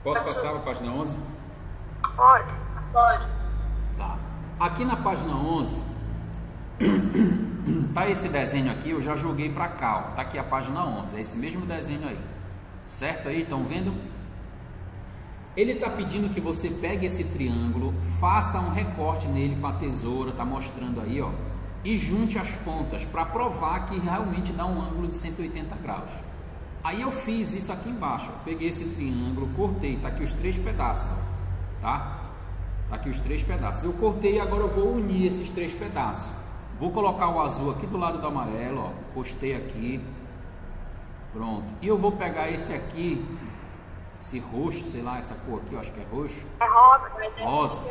Posso passar para a página 11? Pode. Pode. Tá. Aqui na página 11, tá esse desenho aqui, eu já joguei para cá, ó. Tá aqui a página 11, é esse mesmo desenho aí. Certo aí? Estão vendo? Ele está pedindo que você pegue esse triângulo, faça um recorte nele com a tesoura, tá mostrando aí, ó, e junte as pontas para provar que realmente dá um ângulo de 180 graus. Aí eu fiz isso aqui embaixo, ó. Peguei esse triângulo, cortei, tá aqui os 3 pedaços, ó. Tá? Tá aqui os 3 pedaços. Eu cortei e agora eu vou unir esses 3 pedaços. Vou colocar o azul aqui do lado do amarelo, ó. Postei aqui. Pronto. E eu vou pegar esse aqui, esse roxo, sei lá, essa cor aqui, eu acho que é roxo. É rosa. Rosa.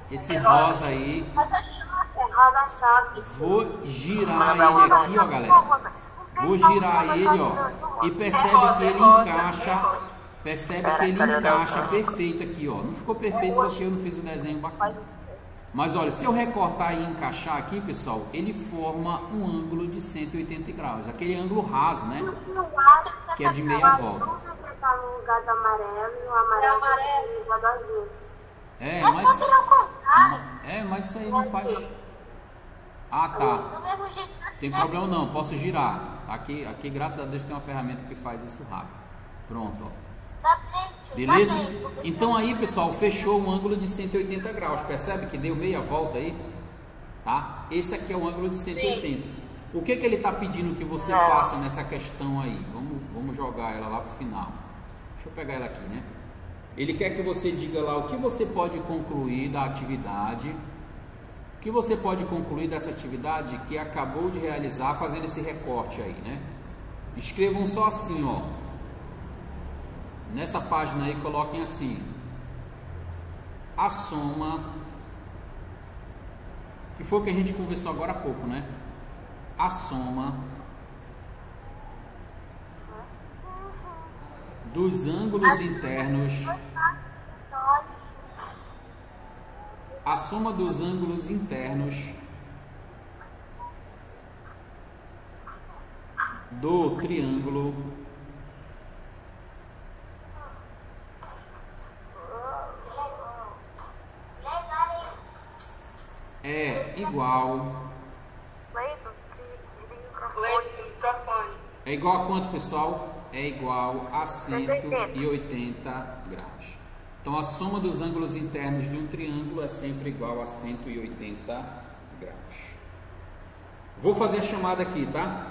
Esse rosa aí. É rosa choque. Vou girar ele aqui, ó, galera. Vou girar ele, ó. E percebe que ele encaixa. Percebe que ele encaixa perfeito aqui, ó. Não ficou perfeito porque eu não fiz o desenho bacana. Mas olha, se eu recortar e encaixar aqui, pessoal, ele forma um ângulo de 180 graus. Aquele ângulo raso, né? Que é de meia volta. Tá no lugar do amarelo e o amarelo no lugar do azul. Mas isso aí não faz. Ah, tá. Tem problema não, posso girar. Aqui, graças a Deus, tem uma ferramenta que faz isso rápido. Pronto, ó. Beleza? Então aí, pessoal, fechou um ângulo de 180 graus. Percebe que deu meia volta aí? Tá? Esse aqui é o ângulo de 180. O que ele está pedindo que você faça nessa questão aí? Vamos jogar ela lá pro final. Deixa eu pegar ela aqui, né? Ele quer que você diga lá o que você pode concluir da atividade. O que você pode concluir dessa atividade que acabou de realizar fazendo esse recorte aí, né? Escrevam só assim, ó. Nessa página aí, coloquem assim: a soma, que foi o que a gente conversou agora há pouco, né? A soma dos ângulos internos, a soma dos ângulos internos do triângulo é igual. É igual a quanto, pessoal? É igual a 180 graus. Então a soma dos ângulos internos de um triângulo é sempre igual a 180 graus. Vou fazer a chamada aqui, tá?